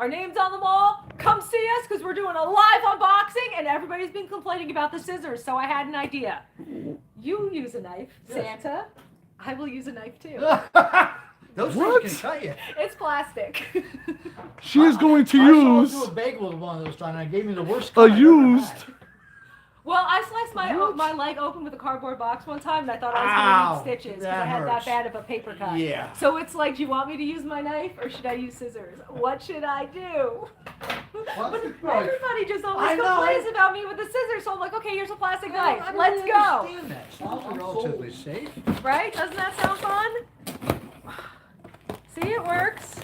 Our name's on the wall. Come see us because we're doing a live unboxing and everybody's been complaining about the scissors. So I had an idea. You use a knife, Santa. I will use a knife too. Those things can cut you. It's plastic. She is going to I use saw a bagel with one of those times and it gave me the worst a cut I've ever used. had. Well, I sliced my leg open with a cardboard box one time, and I thought I was going to need stitches because I had that bad of a paper cut. Yeah. So it's like, do you want me to use my knife or should I use scissors? What should I do? But everybody just always complains about me with the scissors, so I'm like, okay, here's a plastic knife. Let's go. That. Smalls are relatively safe. Right? Doesn't that sound fun? See, it works.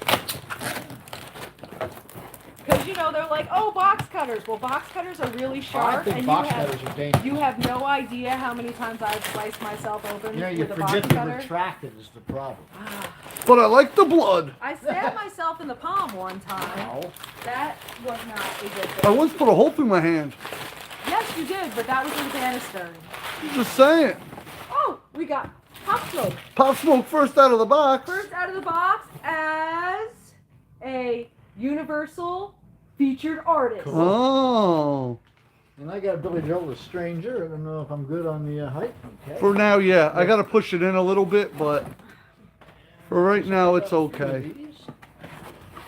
Because, you know, they're like, oh, box cutters. Well, box cutters are really sharp. I think and box cutters are dangerous. you have no idea how many times I've sliced myself open You with a box forget to cutter. retract it is the problem. But I like the blood. I stabbed myself in the palm one time. No. That was not a good I thing. once put a hole through my hand. Yes, you did, but that was in canister. Just saying. Oh, we got Pop Smoke. Pop Smoke first out of the box. First out of the box as a Universal featured artist. Cool. Oh. And I got Billy Joel, the Stranger. I don't know if I'm good on the height. Okay. For now, yeah. I got to push it in a little bit, but for right now, it's okay.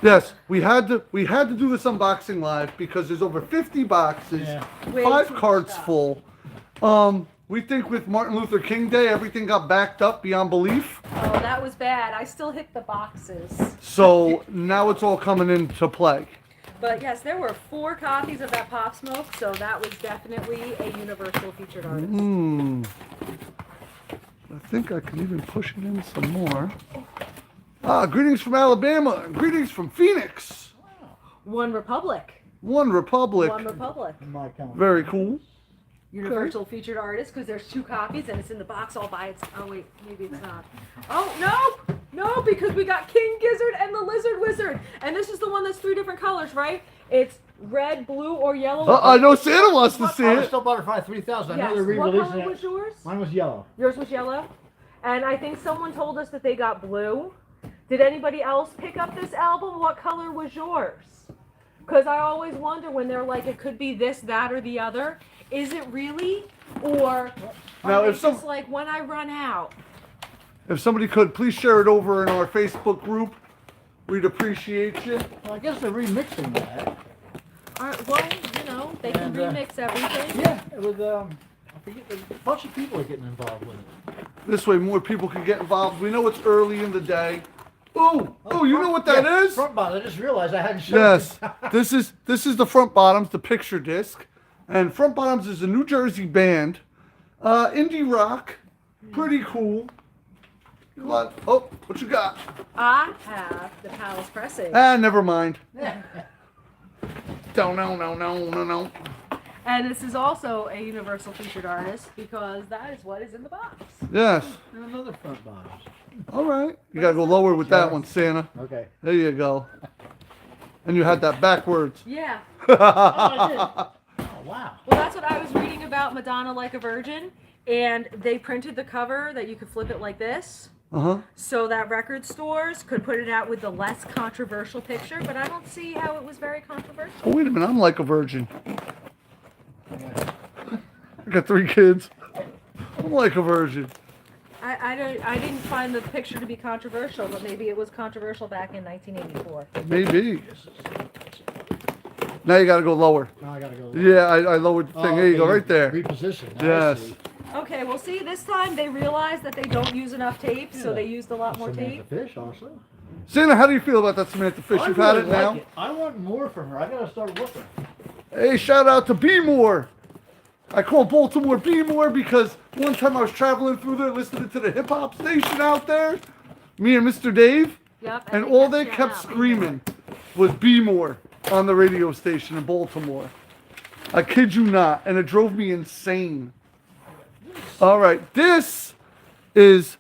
Yes, we had to do this unboxing live because there's over 50 boxes, Yeah. 5 carts full. We think with Martin Luther King Day, everything got backed up beyond belief. Oh, that was bad. I still hit the boxes. So now it's all coming into play. But yes, there were 4 copies of that Pop Smoke, so that was definitely a Universal featured artist. I think I can even push it in some more. Greetings from Alabama and greetings from Phoenix. One Republic. One Republic. One Republic. My count. Very cool. Universal featured artist because there's 2 copies and it's in the box all by itself. Oh wait, maybe it's not. Oh no, no, because we got King Gizzard and the Lizard Wizard, and this is the one that's 3 different colors, right? It's red, blue, or yellow. I know Santa wants to see I was it. still Butterfly 3000. I know Yes. they're What re-releasing color it. was yours? Mine was yellow. Yours was yellow, and I think someone told us that they got blue. Did anybody else pick up this album? What color was yours? Because I always wonder when they're like, it could be this, that, or the other. Is it really? Or Now, are if they just like, when I run out? If somebody could, please share it over in our Facebook group. We'd appreciate you. Well, I guess they're remixing that. Well, you know, they can And, remix everything. Yeah, with I forget, a bunch of people are getting involved with it. This way more people can get involved. We know it's early in the day. Oh, you know what that is? Front bottom. I just realized I hadn't shown Yes, it. this is the Front Bottoms, the picture disc, and Front Bottoms is a New Jersey band, indie rock, pretty cool. What? Oh, what you got? I have the Palace pressing. Never mind. No. And this is also a Universal featured artist because that is what is in the box. Yes. And another front bottoms. All right. You gotta go lower with that one, Santa. Okay. There you go. And you had that backwards. Yeah. Oh, I did. Oh, wow. Well, that's what I was reading about Madonna Like a Virgin. And they printed the cover that you could flip it like this. So that record stores could put it out with the less controversial picture. But I don't see how it was very controversial. Oh, wait a minute. I'm like a virgin. I got 3 kids. I'm like a virgin. I didn't find the picture to be controversial, but maybe it was controversial back in 1984. Maybe. Now you gotta go lower. Now I gotta go. Yeah, I lowered the thing. There you go, right there. Reposition. Now I Yes. see. Okay, well, see, this time they realized that they don't use enough tape, so they used a lot more Samantha tape. Fish also. Santa, how do you feel about that Samantha Fish? I You've really had it like now? it. I want more from her. I gotta start looking. Hey, shout out to B More. I call Baltimore B More because one time I was traveling through there listening to the hip hop station out there, me and Mr. Dave, Yep, and all they shouting kept out, screaming was B More on the radio station in Baltimore. I kid you not, and it drove me insane. All right, this is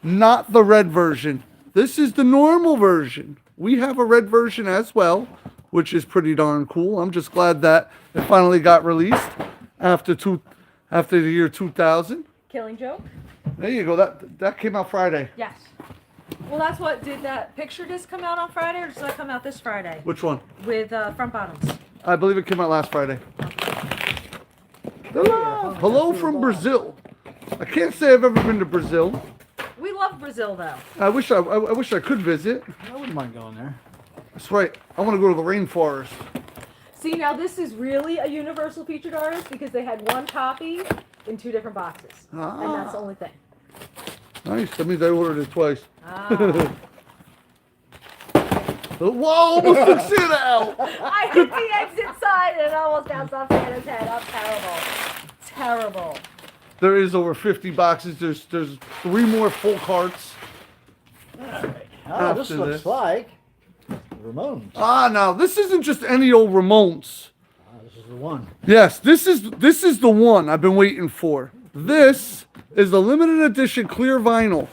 not the red version. This is the normal version. We have a red version as well, which is pretty darn cool. I'm just glad that it finally got released after the year 2000. Killing Joke? There you go. That came out Friday. Yes. Well, that's what, did that picture disc come out on Friday, or does that come out this Friday? Which one? With front bottoms. I believe it came out last Friday. Hello from Brazil. I can't say I've ever been to Brazil. We love Brazil, though. I wish I could visit. I wouldn't mind going there. That's right. I want to go to the rainforest. See, now this is really a Universal featured artist because they had one copy in 2 different boxes. And that's the only thing. Nice. That means I ordered it twice. Ah. Whoa! Almost took Santa out. I hit the exit sign and it almost bounced off Santa's head. I'm terrible. Terrible. There is over 50 boxes. There's 3 more full carts. Oh, this After looks this. like Ramones. Now this isn't just any old Ramones. This is the one. Yes, this is the one I've been waiting for. This is the limited edition clear vinyl.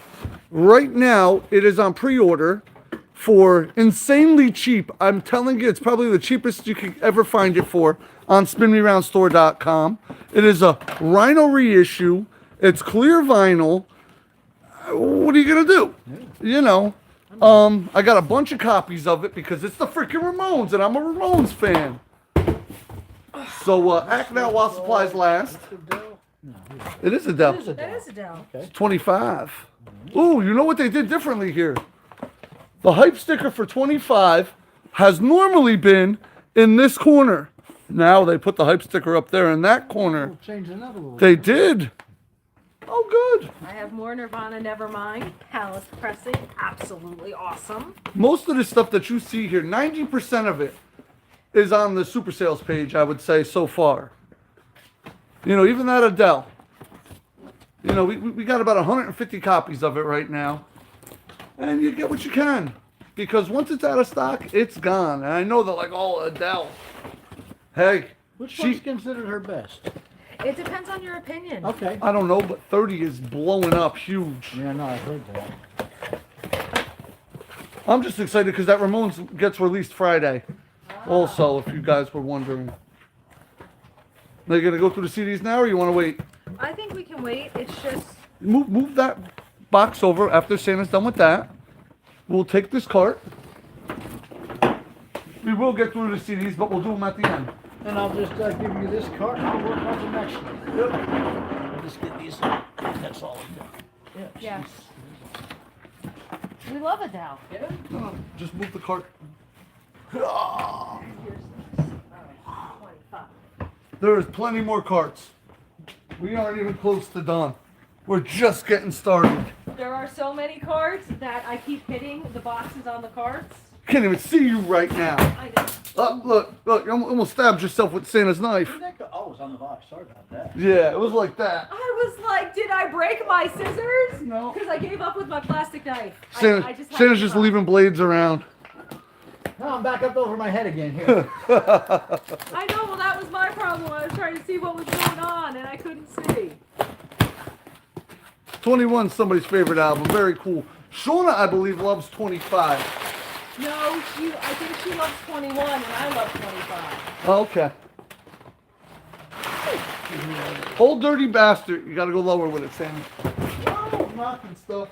Right now, it is on pre-order for insanely cheap. I'm telling you, it's probably the cheapest you could ever find it for on spinmeroundstore.com. It is a Rhino reissue. It's clear vinyl. What are you gonna do? You know, I got a bunch of copies of it because it's the freaking Ramones, and I'm a Ramones fan. So act now while supplies last. It is Adele. That is Adele. Okay. 25. Ooh, you know what they did differently here? The hype sticker for 25 has normally been in this corner. Now they put the hype sticker up there in that corner. Change another one. They did. Oh, good. I have more Nirvana, Nevermind. Palace pressing. Absolutely awesome. Most of the stuff that you see here, 90% of it is on the super sales page, I would say, so far. You know, even that Adele. You know, we got about 150 copies of it right now. And you get what you can. Because once it's out of stock, it's gone. And I know that, like, oh, Adele. Hey. Which one's considered her best? It depends on your opinion. Okay. I don't know, but 30 is blowing up huge. Yeah, no, I heard that. I'm just excited because that Ramones gets released Friday. Also, if you guys were wondering. Now you gonna go through the CDs now, or you want to wait? I think we can wait. It's just Move that box over after Santa's done with that. We'll take this cart. We will get through the CDs, but we'll do them at the end. And I'll just give you this card and I'll work on the next one. Yep. I'll just get these. That's all we got. yeah. We love Adele. Yeah. No, just move the cart. Here's this. All right, 25. There is plenty more carts. We aren't even close to done. We're just getting started. There are so many cards that I keep hitting the boxes on the cards. Can't even see you right now. I know. Look, you almost stabbed yourself with Santa's knife. Where'd that go? Oh, it was on the box. Sorry about that. Yeah, it was like that. I was like, did I break my scissors? No. Because I gave up with my plastic knife. Santa, I just had Santa's to just give up. leaving blades around. No, I'm back up over my head again here. I know, well that was my problem. I was trying to see what was going on and I couldn't see. 21's somebody's favorite album. Very cool. Shauna, I believe, loves 25. No, I think she loves 21 and I love 25. Oh, okay. Old dirty bastard. You gotta go lower with it, Sam. Oh, knocking stuff.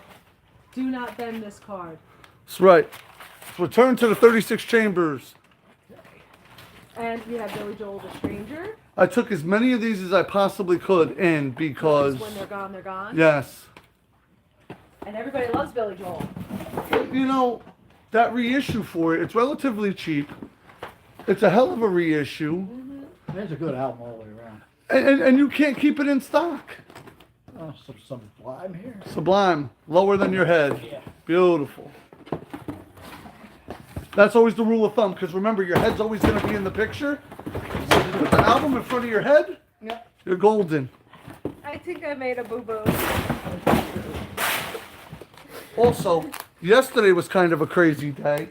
Do not bend this card. That's right. Let's return to the 36 chambers. And we have Billy Joel, The Stranger. I took as many of these as I possibly could in because... When they're gone, they're gone. Yes. And everybody loves Billy Joel. You know, that reissue for it, it's relatively cheap. It's a hell of a reissue. It's a good album all the way around. And you can't keep it in stock. Oh, some Sublime here. Sublime. Lower than your head. Yeah. Beautiful. That's always the rule of thumb, because remember, your head's always going to be in the picture. So if you put the album in front of your head, Yeah. you're golden. I think I made a boo-boo. Also, yesterday was kind of a crazy day.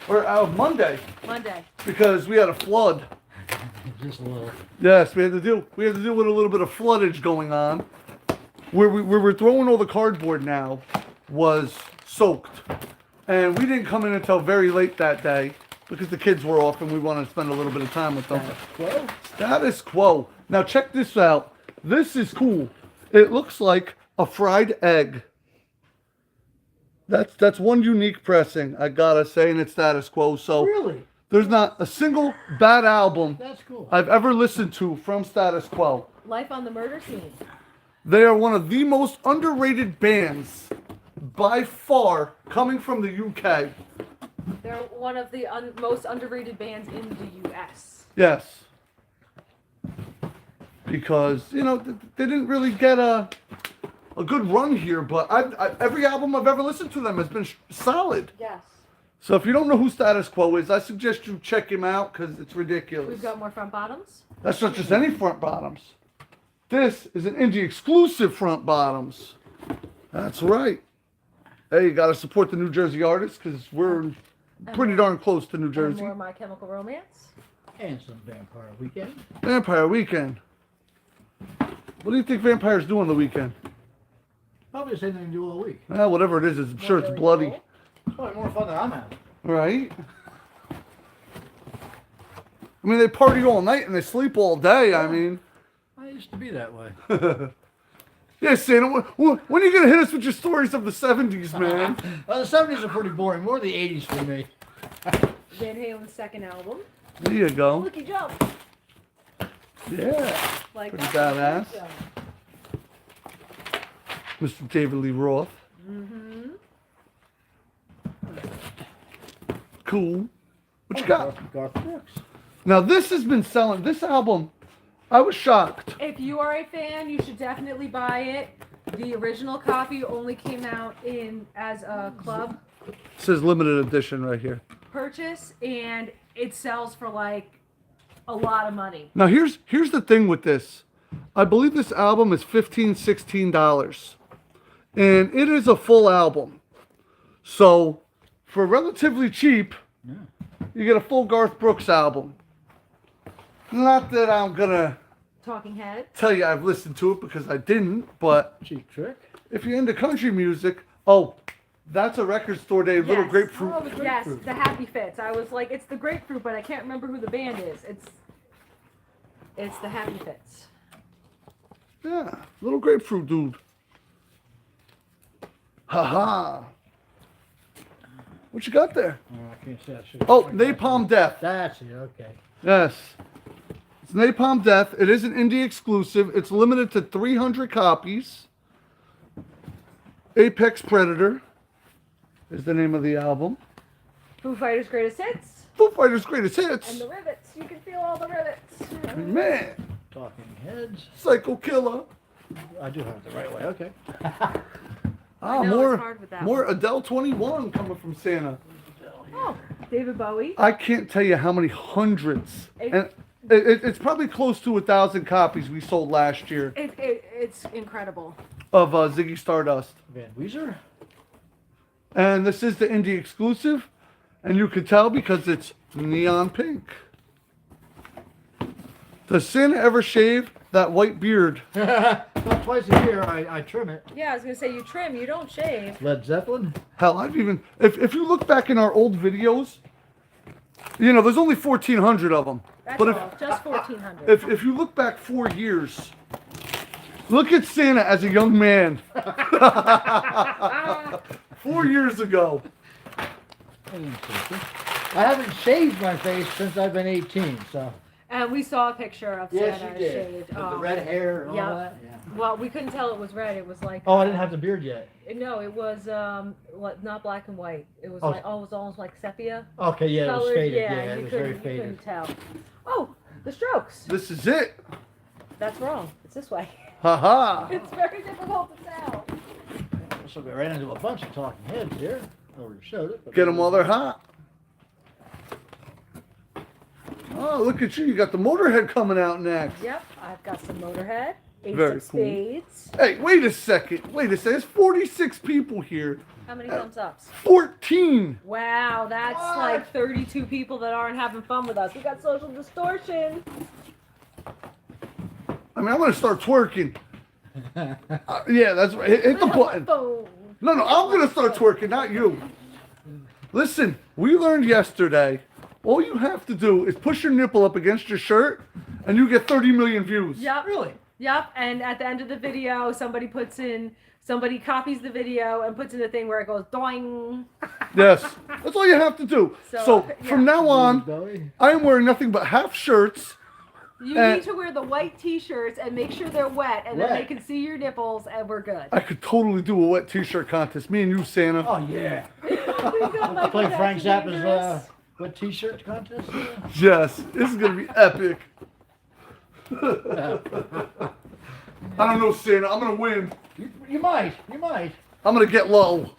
Or Monday, Monday. because we had a flood. Just a little. Yes, we had to deal with a little bit of floodage going on. Where we were throwing all the cardboard now was soaked. And we didn't come in until very late that day because the kids were off and we wanted to spend a little bit of time with them. Well, Status quo. Now check this out. This is cool. It looks like a fried egg. That's one unique pressing, I gotta say, and it's Status Quo. So Really? there's not a single bad album That's cool. I've ever listened to from Status Quo. Life on the murder scene. They are one of the most underrated bands by far coming from the UK. They're one of the most underrated bands in the US. Yes. Because, you know, they didn't really get a good run here, but every album I've ever listened to them has been solid. Yes. So if you don't know who Status Quo is, I suggest you check him out because it's ridiculous. We've got more front bottoms. That's not just any front bottoms. This is an indie exclusive front bottoms. That's right. Hey, you got to support the New Jersey artists because we're pretty darn close to New And Jersey. more My Chemical Romance. And some Vampire Weekend. Vampire Weekend. What do you think Vampires do on the weekend? Probably the same thing they do all week. Whatever it is, I'm sure it's Really bloody. cool. It's probably more fun than I'm having. Right? I mean, they party all night and they sleep all day. I mean, I used to be that way. yeah, Santa, when are you going to hit us with your stories of the 70s, man? Well, the 70s are pretty boring. More the 80s for me. Van Halen's second album. There you go. Looky Jump. Yeah. Like Pretty that. badass. Mr. David Lee Roth. Mm-hmm. Cool. What you got? Garth Brooks. Now, this has been selling. This album, I was shocked. If you are a fan, you should definitely buy it. The original copy only came out as a club It says limited edition right here. purchase, and it sells for like a lot of money. Now, here's the thing with this. I believe this album is $15, $16. And it is a full album. So, for relatively cheap, you get a full Garth Brooks album. Not that I'm going to Talking Head. tell you I've listened to it because I didn't, but Cheap Trick. if you're into country music, that's a record store day, Little Yes. Grapefruit. Oh, the Yes, Grapefruit. the Happy Fits. I was like, it's the Grapefruit, but I can't remember who the band is. It's the Happy Fits. Yeah, Little Grapefruit, dude. Haha. What you got there? Oh, I can't say that. Oh, Napalm Death. That's it. Okay. Yes. It's Napalm Death. It is an indie exclusive. It's limited to 300 copies. Apex Predator is the name of the album. Foo Fighters' Greatest Hits. Foo Fighters' Greatest And Hits. the rivets. You can feel all the rivets. Man, Talking Heads. Psycho Killer. I do have it the right way. Okay. I know, it's hard with that more one. Adele 21 coming from Santa. Oh, David Bowie. I can't tell you how many hundreds, It- and it's probably close to 1,000 copies we sold last year It's incredible. of Ziggy Stardust. Van Weezer. And this is the indie exclusive, and you can tell because it's neon pink. Does Santa ever shave that white beard? About twice a year, I trim it. Yeah, I was gonna say you trim, you don't shave. Led Zeppelin. Hell, I've even if you look back in our old videos, you know, there's only 1,400 of them. That's But all, just 1,400. if you look back 4 years, look at Santa as a young man. 4 years ago. I haven't shaved my face since I've been 18, so. And we saw a picture of Yes, Santa you did. shaved. With the red hair and all Yeah. that. Yeah. Well, we couldn't tell it was red. It was like. Oh, I didn't have the beard yet. No, it was not black and white. It was Oh. it was almost like sepia Okay, yeah, it was colored. faded. Yeah, Yeah, you it was very couldn't you faded. couldn't tell. Oh, the Strokes. This is it. That's wrong. It's this way. Haha. It's very difficult to tell. So we ran into a bunch of talking heads here. I already showed it. but- Get them while they're hot. Oh, look at you. You got the Motorhead coming out next. Yep, I've got some Motorhead. Ace Very of cool. Spades. Hey, wait a second. There's 46 people here. How many thumbs ups? 14. Wow, that's What? like 32 people that aren't having fun with us. We got Social Distortion. I mean, I'm going to start twerking. Yeah, that's right. Hit the button. Boom. No, I'm going to start twerking, not you. Listen, we learned yesterday, all you have to do is push your nipple up against your shirt, and you get 30 million views. Yep. Really? Yep, and at the end of the video, somebody puts in somebody copies the video and puts in a thing where it goes doing. Yes, that's all you have to do. So yeah. from now on, Bowie. I am wearing nothing but half shirts. You need to wear the white t-shirts and make sure they're wet, and then Wet. they can see your nipples, and we're good. I could totally do a wet t-shirt contest. Me and you, Santa. Oh yeah. Play Play Frank Zappa's what T-shirt contest? Yes, this is gonna be epic. I don't know, Santa. I'm gonna win. You might. I'm gonna get low.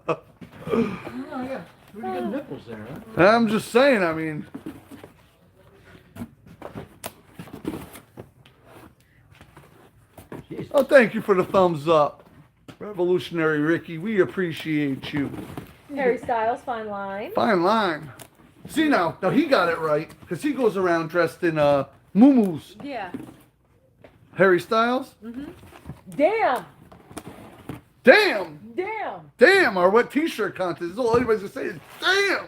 Oh yeah. Pretty good nipples there, huh? I'm just saying. I mean, Jeez. oh, thank you for the thumbs up, Revolutionary Ricky. We appreciate you. Harry Styles, fine line. Fine line. See now he got it right because he goes around dressed in muumuus. Yeah. Harry Styles. Damn. Damn. Damn. Damn, our wet t-shirt contest is all anybody's gonna say is damn.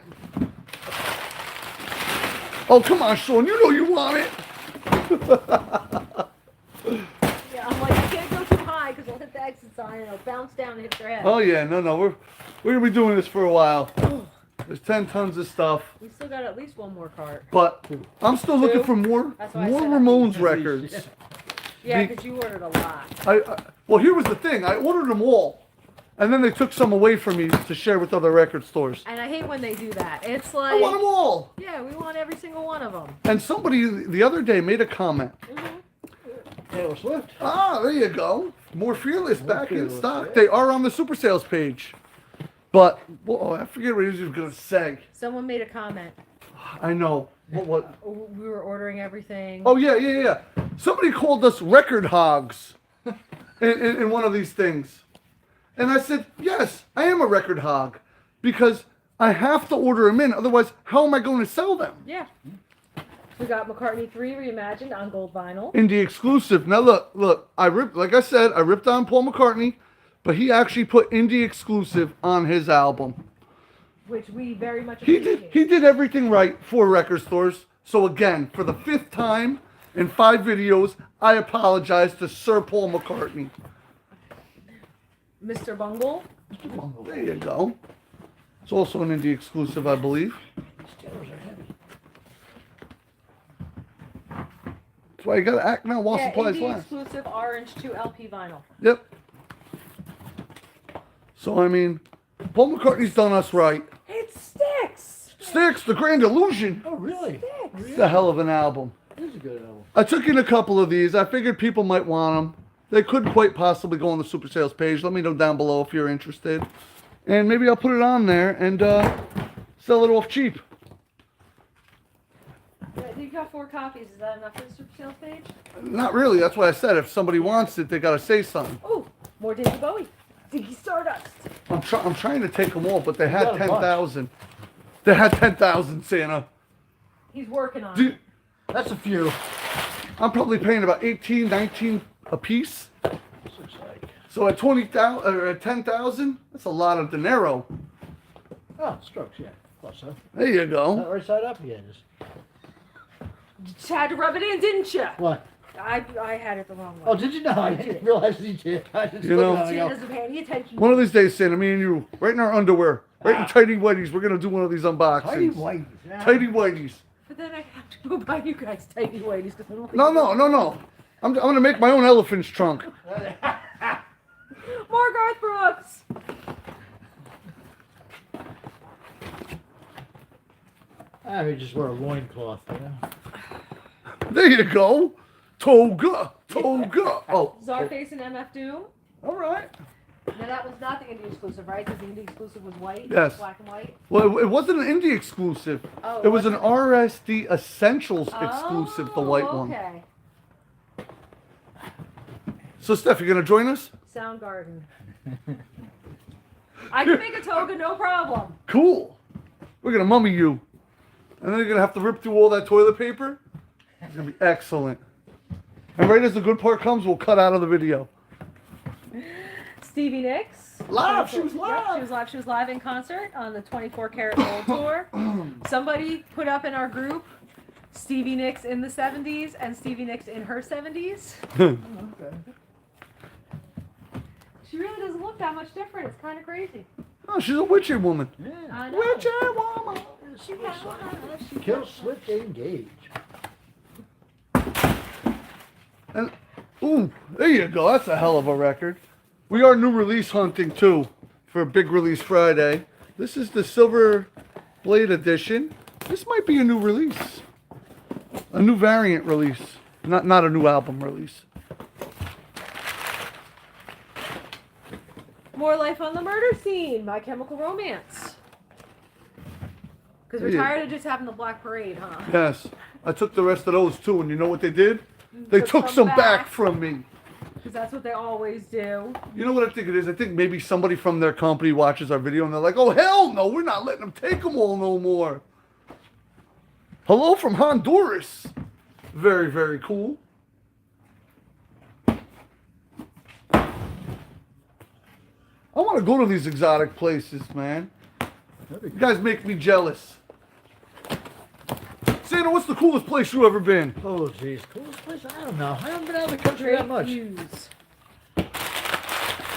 Oh, come on, Sean, you know you want it. Yeah, I'm like, you can't go too high because it'll hit the exit sign and it'll bounce down and hit their head. Oh yeah, no, we're gonna be doing this for a while. There's 10 tons of stuff, We still got at least one more cart. but I'm still looking Two? for more That's why I said Ramones at least. records. Yeah, Be- because you ordered a lot. Well, here was the thing. I ordered them all, and then they took some away from me to share with other record stores. And I hate when they do that. It's I like, want them all. yeah, we want every single one of them. And somebody the other day made a comment. Taylor Swift. Ah, there you go. More Fearless back in Fearless, stock. yeah. They are on the super sales page. But, well, I forget what he was going to say. Someone made a comment. I know. What? We were ordering everything. Oh, yeah. Somebody called us record hogs in one of these things. And I said, yes, I am a record hog. Because I have to order them in. Otherwise, how am I going to sell them? Yeah. We got McCartney 3 reimagined on gold vinyl. Indie exclusive. Now look, like I said, I ripped on Paul McCartney, but he actually put indie exclusive on his album. Which we very much He appreciate. did everything right for record stores. So again, for the 5th time in 5 videos, I apologize to Sir Paul McCartney. Mr. Bungle. There you go. It's also an indie exclusive, I believe. Steelers are heavy. That's why you gotta act now while supplies indie last. exclusive orange 2 LP vinyl. Yep. So I mean, Paul McCartney's done us right. It sticks. Sticks, The Grand Illusion. Oh really? It's a hell of an album. This is a good album. I took in a couple of these. I figured people might want them. They could quite possibly go on the super sales page. Let me know down below if you're interested. And maybe I'll put it on there and sell it off cheap. Yeah, you got 4 copies. Is that enough for the super sales page? Not really. That's what I said. If somebody wants it, they got to say something. Oh, more David Bowie. Diggy Stardust. I'm trying to take them all, but they had got a bunch. 10,000. They had 10,000, Santa. He's working on Do- it. That's a few. I'm probably paying about 18, 19 a piece. This looks like. So at 20,000 or at 10,000, that's a lot of dinero. Oh, Strokes, yeah. Thought so. There you go. Not right side up yet. Just had to rub it in, didn't you? What? I had it the wrong way. Oh, did you know? I didn't realize you did. I just You looked know- at it She and I go, doesn't pay any attention. One of these days, Santa, me and you, right in our underwear, right in tighty whities, we're gonna do one of these unboxings. Tidy white. Yeah. Tighty whities. But then I have to go buy you guys tidy whities because I don't think No. I'm gonna make my own elephant's trunk. More Garth Brooks. I just wear a loincloth, you know. There you go. Toga. Oh. Czarface and MF Doom. All right. Now that was not the indie exclusive, right? Because the indie exclusive was white. Yes. Black and white. Well, it wasn't an indie exclusive. Oh, It was an wasn't? RSD Essentials exclusive, the white one. Okay. So, Steph, you gonna join us? Soundgarden. I can make a toga, no problem. Cool. We're gonna mummy you, and then you're gonna have to rip through all that toilet paper. It's gonna be excellent. And right as the good part comes, we'll cut out of the video. Stevie Nicks. Live, she was Yep, live. she was live. She was live in concert on the 24 Karat Gold Tour. Somebody put up in our group Stevie Nicks in the 70s and Stevie Nicks in her 70s. Okay. She really doesn't look that much different. It's kind of crazy. Oh, she's a witchy woman. Yeah. I know. Witchy woman. She kills, switch, engage. And ooh, there you go. That's a hell of a record. We are new release hunting too for Big Release Friday. This is the Silver Blade edition. This might be a new release, a new variant release, not a new album release. More Life on the Murder Scene, My Chemical Romance. Because we're Yeah. tired of just having the Black Parade, huh? Yes, I took the rest of those too, and you know what they did? They took some back from me. Because that's what they always do. You know what I think it is? I think maybe somebody from their company watches our video and they're like, oh, hell no, we're not letting them take them all no more. Hello from Honduras. Very, very cool. I want to go to these exotic places, man. You guys make me jealous. Santa, what's the coolest place you ever been? Oh, jeez. Coolest place? I don't know. I haven't been out of the country that much. Views.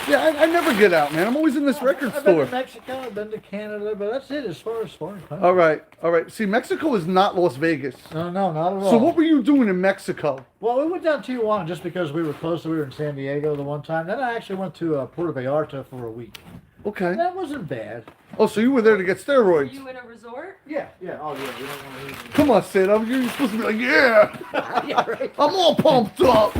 Yeah, I never get out, man. I'm always in this record I've been store. to Mexico, I've been to Canada, but that's it as far as foreign countries. All right. See, Mexico is not Las Vegas. No, not at all. So what were you doing in Mexico? Well, we went down to Tijuana just because we were close. We were in San Diego the one time. Then I actually went to Puerto Vallarta for a week. Okay. That wasn't bad. Oh, so you were there to get Are steroids? you in a resort? Yeah. Oh, yeah. We don't want to lose. Come on, Santa. You're supposed to be like, yeah. Yeah, right. I'm all pumped up.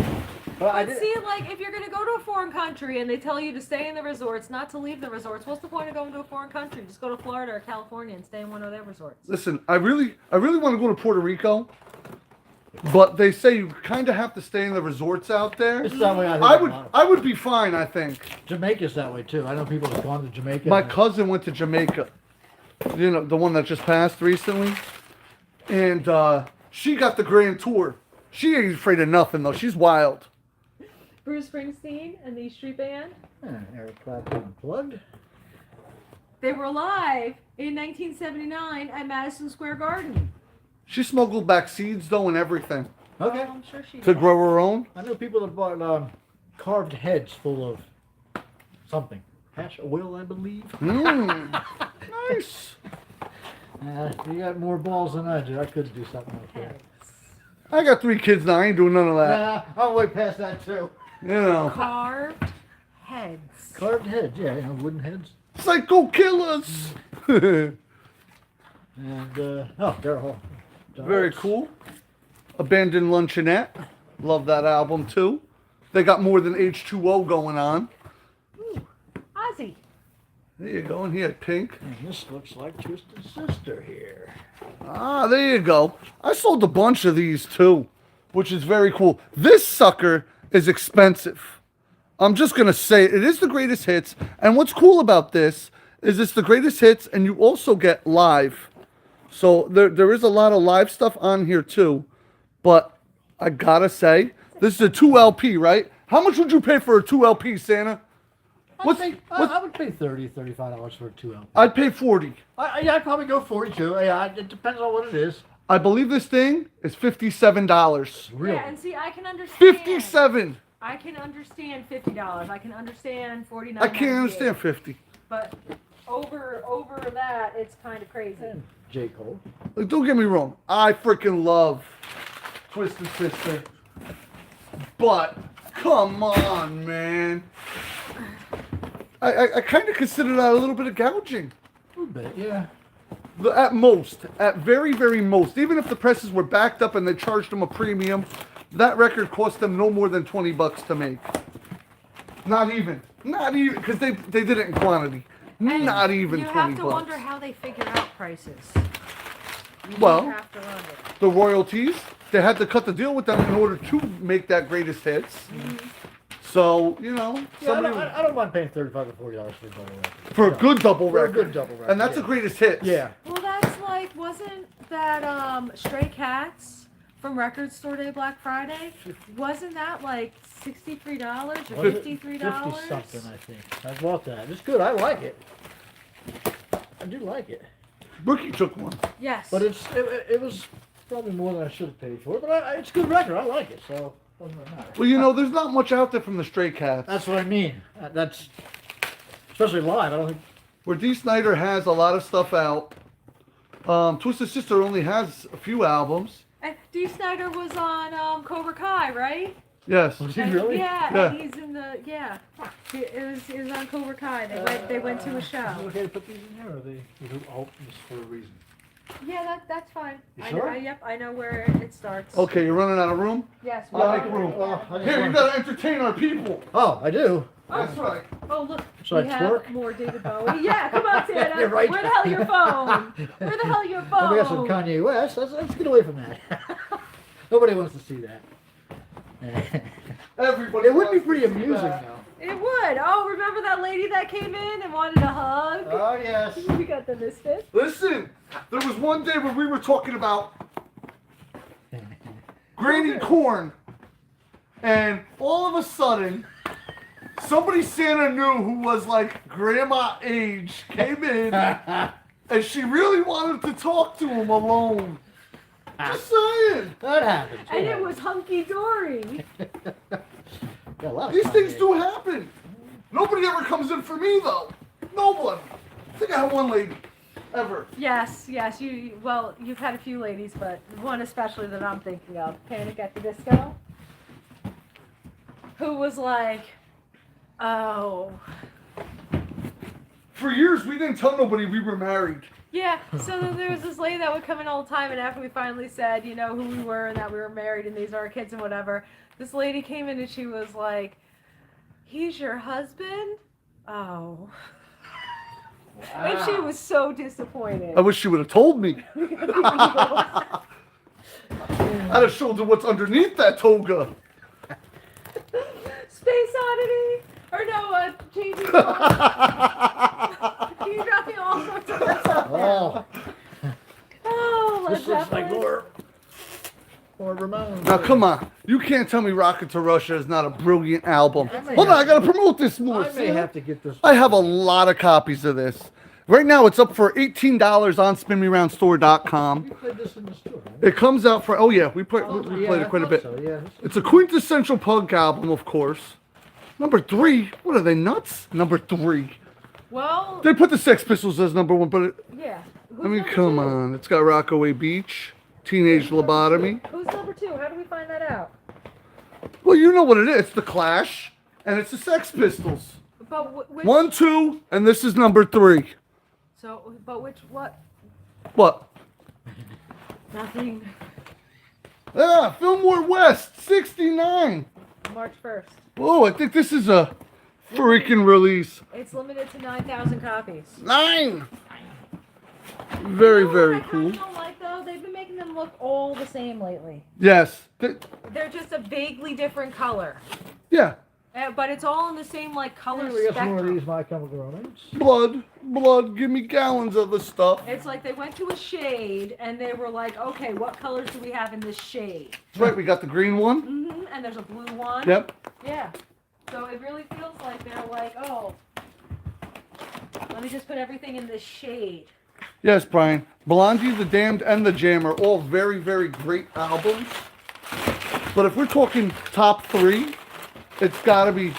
But I But did. see, like, if you're going to go to a foreign country and they tell you to stay in the resorts, not to leave the resorts, what's the point of going to a foreign country? Just go to Florida or California and stay in one of their resorts. Listen, I really want to go to Puerto Rico, but they say you kind of have to stay in the resorts out there. It's that way. I would be fine, I think. Jamaica's that way too. I know people have gone to Jamaica. My cousin went to Jamaica. You know, the one that just passed recently. And she got the grand tour. She ain't afraid of nothing, though. She's wild. Bruce Springsteen and the E Street Band, Eric Clapton Unplugged. they were live in 1979 at Madison Square Garden. She smuggled back seeds, though, and everything. Okay. Well, I'm sure she To did. grow her own. I know people that bought carved heads full of something. Hash oil, I believe. Nice. You got more balls than I do. I could do something like that. I got 3 kids now. I ain't doing none of that. Nah, I'm way past that too. You know. Carved heads. Carved heads, yeah, wooden heads. Psycho killers. And, they're all. Very cool. Abandoned Luncheonette. Love that album, too. They got more than H2O going on. Ozzy. There you go. And he had Pink. And this looks like Twisted Sister here. Ah, there you go. I sold a bunch of these too, which is very cool. This sucker is expensive. I'm just going to say it is the greatest hits. And what's cool about this is it's the greatest hits and you also get live. So there is a lot of live stuff on here too. But I got to say, this is a 2 LP, right? How much would you pay for a 2 LP, Santa? I would pay $30, $35 for a 2 LP. I'd pay 40. I'd probably go 42. Yeah, it depends on what it is. I believe this thing is $57. Really? Yeah, and see, I can understand. 57. I can understand $50. I can understand $49. I can't understand 50. But over that, it's kind of crazy. And J. Cole. Like, don't get me wrong. I freaking love Twisted Sister. But, come on, man. I kind of consider that a little bit of gouging. A little bit, yeah. At most. At very, very most. Even if the presses were backed up and they charged them a premium, that record cost them no more than $20 to make. Not even. Not even. Because they did it in quantity. And Not even $20. You have to wonder how they figure out prices. You Well, have to wonder. the royalties, they had to cut the deal with them in order to make that greatest hits. Mm-hmm. So, you know, Yeah, I don't mind paying $35 to $40 for a double record. for a good double For a record. good double record. And that's yeah. the greatest hits. Yeah. Well, that's like, wasn't that Stray Cats from Record Store Day Black Friday? Wasn't that like $63 or $53? 50 something, I think. I bought that. It's good. I like it. I do like it. Rookie took one. Yes. But it was probably more than I should have paid for it. But it's a good record. I like it. So Doesn't really matter. Well, you know, there's not much out there from the Stray Cats. That's what I mean. That's especially live. I don't think. Where Dee Snider has a lot of stuff out. Twisted Sister only has a few albums. And Dee Snider was on Cobra Kai, right? Yes. Was he And- really? Yeah, Yeah. and he's in the It was on Cobra Kai. They went to a Is it show. okay to put these in here, or are they? Oh, just for a reason. Yeah, that's fine. You sure? Yep, I know where it starts. Okay, you're running out of room? Yes. I like room. I just Here, you wanted- gotta entertain our people. Oh, I do. That's right. Oh look, Should we I have twerk? more David Bowie. Yeah, come on, Santa. You're right. Where the hell your phone? Where the hell your phone? Oh, we got some Kanye West. Let's get away from that. Nobody wants to see that. Everybody. It would be wants pretty to see amusing, that. though. It would. Oh, remember that lady that came in and wanted a hug? Oh yes. We got the Misfits. Listen, there was one day when we were talking about Granny Corn, and all of a sudden, somebody Santa knew who was like grandma age came in, and she really wanted to talk to him alone. Just saying. That happens. And it was hunky dory. Got a lot of These things Kanye. do happen. Nobody ever comes in for me though. No one. I think I had one lady ever. Yes. You've had a few ladies, but one especially that I'm thinking of, Panic at the Disco, who was like, oh. For years, we didn't tell nobody we were married. Yeah, so then there was this lady that would come in all the time, and after we finally said, you know, who we were and that we were married and these are our kids and whatever, this lady came in and she was like, he's your husband? Oh. And she was so disappointed. I wish she would have told me. I'd have showed her what's underneath that toga. Space Oddity? Or no, changing You got me all sorts of stuff. Oh, Oh, this looks like more Ramones. Now come on, you can't tell me Rocket to Russia is not a brilliant album. I may Hold on, I have gotta promote this more. I may have to get this. I have a lot of copies of this. Right now, it's up for $18 on SpinMeRoundStore.com. We played this in the store. Right? It comes out for we Yeah, played I it quite a thought bit. So, yeah. It's a quintessential punk album, of course. Number 3. What are they, nuts? Number 3. Well, They put the Sex Pistols as number 1, but yeah. Who's I mean, number come two? on. It's got Rockaway Beach, Teenage Lobotomy. Who's number 2? How do we find that out? Well, you know what it is. It's the Clash, and it's the Sex Pistols. But which? 1, 2, and this is number 3. So, but what? What? Nothing. Ah, Fillmore West, 69. March 1st. Oh, I think this is a freaking release. It's limited to 9,000 copies. 9. Very, You know very what I cool. kinda don't like though? They've been making them look all the same lately. Yes. They're just a vaguely different color. Yeah. But it's all in the same like color We got some more of spectrum. these My Chemical Romance. Blood, give me gallons of the stuff. It's like they went to a shade and they were like, okay, what colors do we have in this shade? That's right, we got the green one. And there's a blue one. Yep. Yeah. So it really feels like they're like, oh, let me just put everything in this shade. Yes, Brian. Blondie, The Damned, and The Jam are all very, very great albums. But if we're talking top 3, it's gotta be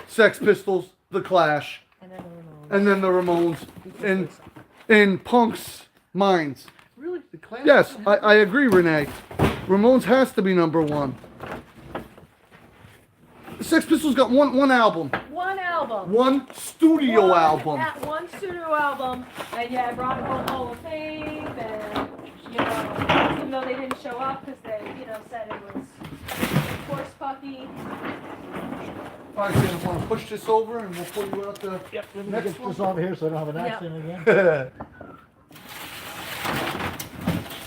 Sex Pistols, The Clash, And then the Ramones. and then the Ramones in punk's minds. Really? The Clash? Yes, I agree, Renee. Ramones has to be number 1. The Sex Pistols got one album, One album. one studio album. One studio album. And yeah, Rock and Roll Hall of Fame. And, you know, even though they didn't show up because they, you know, said it was horse pucky. All right, Dan, want to push this over and we'll pull you out the Yep. Let me next get this over here so I don't have an Yep. accident again.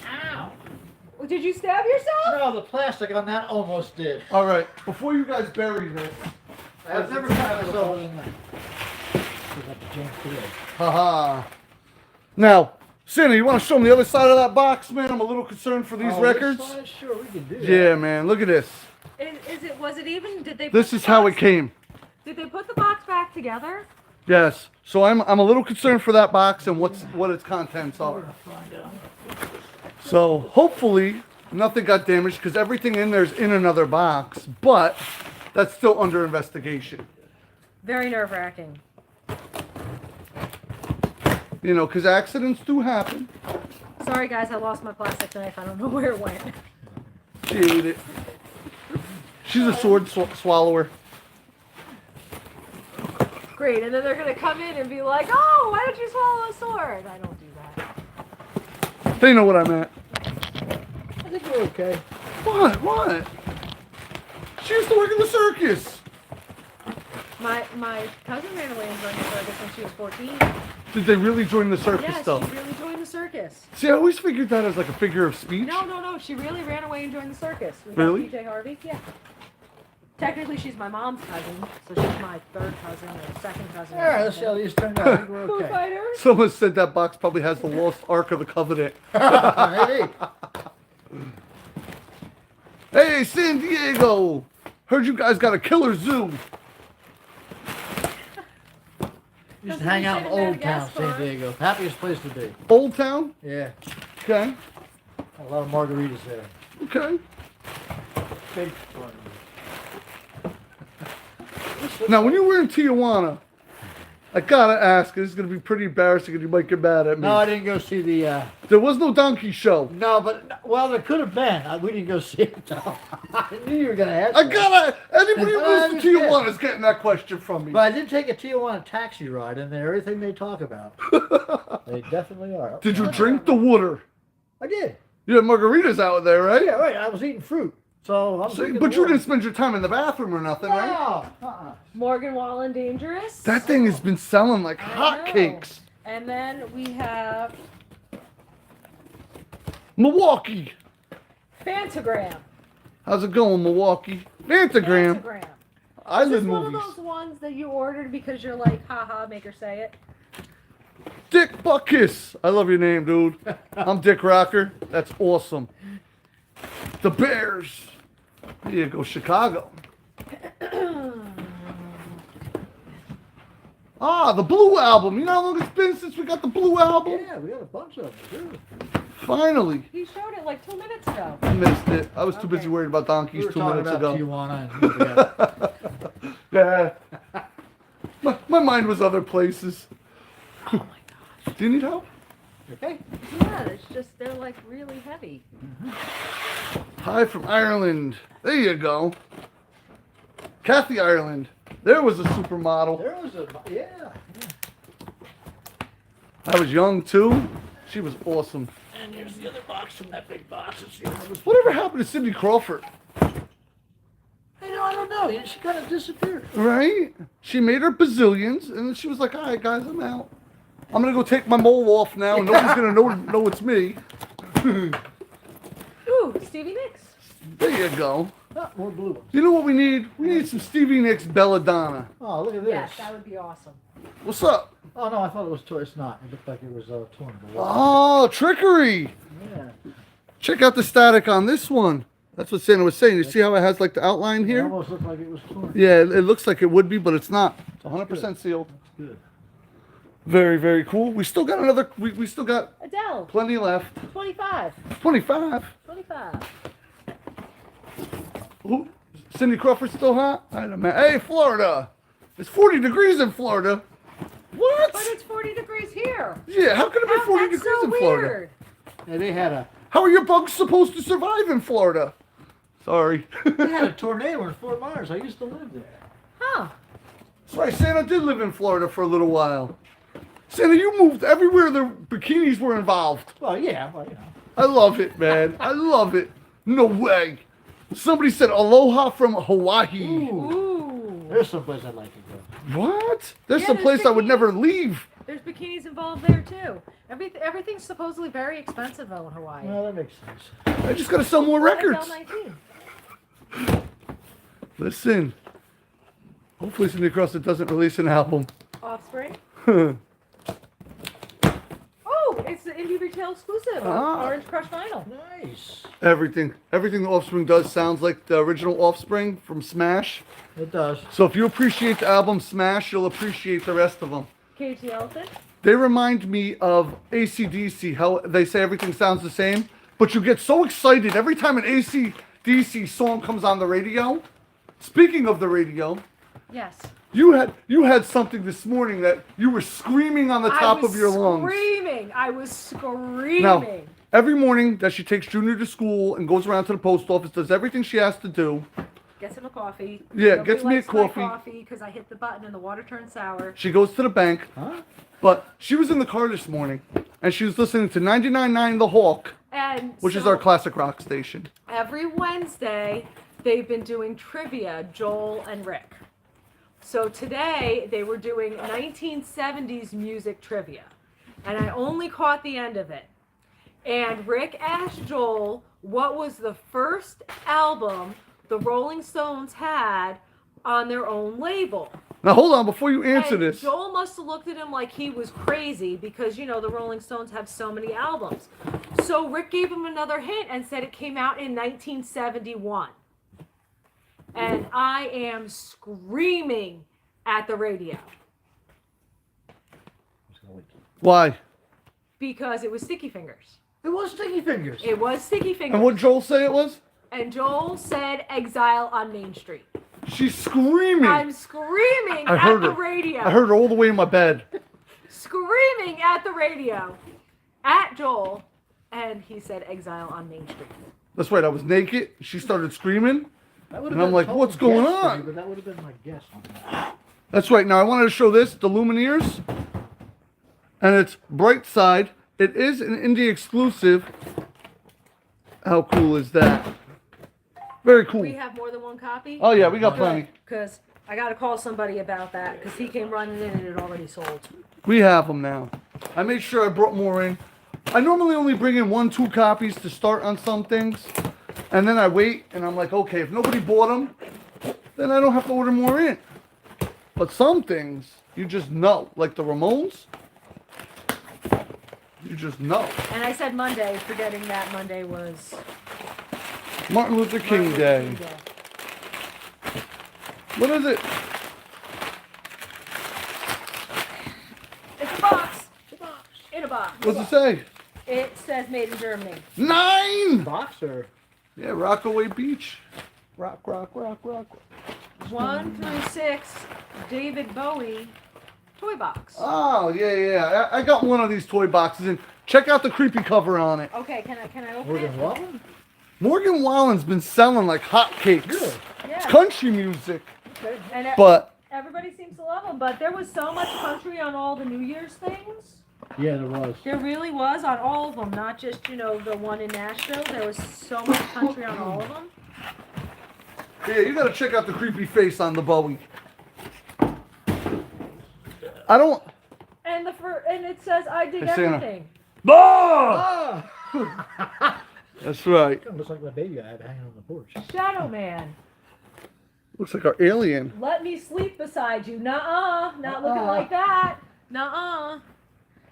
Ow. Did you stab yourself? No, the plastic on that almost did. All right, before you guys bury this, I've never cut myself in that. haha. Now, Santa, you want to show them the other side of that box, man? I'm a little concerned for these records. Sure, we can do that. Yeah, man, look at this. Was it even, did they This put is the how box- it came. Did they put the box back together? Yes. So I'm a little concerned for that box and what its contents are. So hopefully Nothing got damaged because everything in there's in another box, but that's still under investigation. Very nerve-wracking. You know, because accidents do happen. Sorry, guys, I lost my plastic knife. I don't know where it went. She ate it. She's a sword swallower. Great, and then they're going to come in and be like, oh, why don't you swallow a sword? I don't do that. They know what I meant. I think we're okay. What? She used to work in the circus. My cousin ran away and joined the circus when she was 14. Did they really join the circus Yeah, though? she really joined the circus. See, I always figured that as like a figure of speech. No. She really ran away and joined the circus. We got Really? PJ Harvey? Yeah. Technically, she's my mom's cousin, so she's my third cousin or second cousin. All right, let's see how these turned out. I think we're Foo okay. Fighters. Someone said that box probably has the lost Ark of the Covenant. Maybe. Hey, San Diego! Heard you guys got a killer zoo. Used to Doesn't hang he out in say Old Town, Madagascar? San Diego. Happiest place to be. Old Town? Yeah. Okay. A lot of margaritas there. Okay. Big fun. Now, when you were in Tijuana, I gotta ask, this is gonna be pretty embarrassing and you might get mad at me. No, I didn't go see the. There was no donkey show. No, but well, there could have been. We didn't go see it though. I knew you were gonna ask. I that. gotta, anybody who I goes to understand. Tijuana is getting that question from me. But I did take a Tijuana taxi ride, and they're everything they talk about. They definitely are. Did you drink the water? I did. You had margaritas out there, right? Yeah, right. I was eating fruit, so I'm. So, drinking but the you water. didn't spend your time in the bathroom or nothing, right? No. Morgan Wallen Dangerous. That thing has been selling like I know. hotcakes. And then we have Milwaukee. Fantagram. How's it going, Milwaukee? Fantagram. Fantagram. I Is live this one of movies. those ones that you ordered because you're like, haha, make her say it? Dick Buckus. I love your name, dude. I'm Dick Rocker. That's awesome. The Bears. There you go, Chicago. Ah, the Blue Album. You know how long it's been since we got the Blue Album? Yeah, we got a bunch of them too. Finally. He showed it like 2 minutes ago. I missed it. I was too busy Okay. worried about donkeys We were 2 talking minutes about ago. Tijuana and Yeah. My mind was other places. Oh my god. Do you need help? okay. Yeah, it's just, they're like really heavy. Hi from Ireland. There you go. Kathy Ireland. There was a supermodel. There was a yeah. I was young too. She was awesome. And here's the other box from that big box. Let's see what it was. Whatever happened to Cindy Crawford? I don't know. She kind of disappeared. Right? She made her bazillions, and then she was like, "All right, guys, I'm out. I'm gonna go take my mole off now, and nobody's gonna know it's me." Ooh, Stevie Nicks. There you go. Oh, more blue ones. You know what we need? We need some Stevie Nicks Belladonna. Oh, look at this. Yes, that would be awesome. What's up? Oh no, I thought it was torn. It's not. It looked like it was torn. Oh, trickery! Yeah. Check out the static on this one. That's what Santa was saying. You see how it has like the outline It here? almost looked like it was torn. Yeah, it looks like it would be, but it's not. It's 100% sealed. Good. Very, very cool. We still got another. We still got Adele, plenty left. 25. 25. 25. Ooh, Cindy Crawford still hot? I don't know. Hey, Florida. It's 40 degrees in Florida. What? But it's 40 degrees here. Yeah, how can it be 40 That's degrees so in Florida? weird. Yeah, they had a How are your bugs supposed to survive in Florida? Sorry. they had a tornado in Fort Myers. I used to live there. Huh. That's right, Santa did live in Florida for a little while. Santa, you moved everywhere the bikinis were involved. Well, yeah, well, you know. I love it, man. I love it. No way. Somebody said aloha from Hawaii. Ooh. There's some place I'd like to go. What? There's Yeah, some there's place I would bikinis. never leave. There's bikinis involved there too. Everything's supposedly very expensive though in Hawaii. Well, that makes sense. I just gotta sell more records. XL19. Listen. Hopefully Cindy Crawford doesn't release an album. Offspring. Oh, it's the indie retail exclusive. Ah. Orange Crush vinyl. Nice. Everything the Offspring does sounds like the original Offspring from Smash. It does. So if you appreciate the album Smash, you'll appreciate the rest of them. KT Elephant. They remind me of AC/DC, how they say everything sounds the same. but you get so excited every time an AC/DC song comes on the radio. Speaking of the radio, Yes. you had something this morning that you were screaming on the top of your lungs. I was screaming. Now, every morning that she takes Junior to school and goes around to the post office, does everything she has to do. Gets him a coffee. Yeah, Nobody gets me a likes my coffee. coffee because I hit the button and the water turned sour. She goes to the bank. Huh? But she was in the car this morning, and she was listening to 99.9 The Hawk, And which is so our classic rock station. every Wednesday, they've been doing trivia, Joel and Rick. So today, they were doing 1970s music trivia. And I only caught the end of it. And Rick asked Joel what was the first album the Rolling Stones had on their own label. Now, hold on, before you answer And this. Joel must have looked at him like he was crazy because, you know, the Rolling Stones have so many albums. So Rick gave him another hint and said it came out in 1971. And I am screaming at the radio Why? because it was Sticky Fingers. It was Sticky Fingers. It was Sticky Fingers. And what did Joel say it was? And Joel said Exile on Main Street. She's screaming. I'm screaming I at heard the her. radio. I heard her all the way in my bed. Screaming at the radio at Joel, and he said Exile on Main Street. That's right, I was naked. She started screaming. That would've And I'm been a like, total what's going guess for on? me, but that would have been my guess on that. That's right. Now, I wanted to show this, the Lumineers. And it's Bright Side. It is an indie exclusive. How cool is that? Very cool. We have more than one copy? Oh, yeah, we got plenty. Because I got to call somebody about that because he came running in and it already sold. We have them now. I made sure I brought more in. I normally only bring in 1-2 copies to start on some things. And then I wait and I'm like, okay, if nobody bought them, then I don't have to order more in. But some things, you just know. Like the Ramones, you just know. And I said Monday, forgetting that Monday was Martin Luther King Martin Luther Day. King Day. What is it? It's a box. In a box. What's it say? It says made in Germany. 9! Boxer. Yeah, Rockaway Beach. Rock, rock, rock, rock. 1 through 6, David Bowie toy box. Oh, yeah. I got one of these toy boxes, and check out the creepy cover on it. Okay, can I open Morgan it? Wallen? Morgan Wallen's been selling like hotcakes. Really? It's Yeah. country music, Okay. And but everybody seems to love them, but there was so much country on all the New Year's things. Yeah, there was. There really was on all of them, not just, you know, the one in Nashville. There was so much country on all of them. yeah, you gotta check out the creepy face on the Bowie. I don't. And and it says I dig Hey, Santa. everything. Ah! Ah! That's right. Kind of looks like the baby I had hanging on the porch. Shadow Man. Looks like our alien. Let me sleep beside you. Nuh-uh. Not looking like that. Nuh-uh.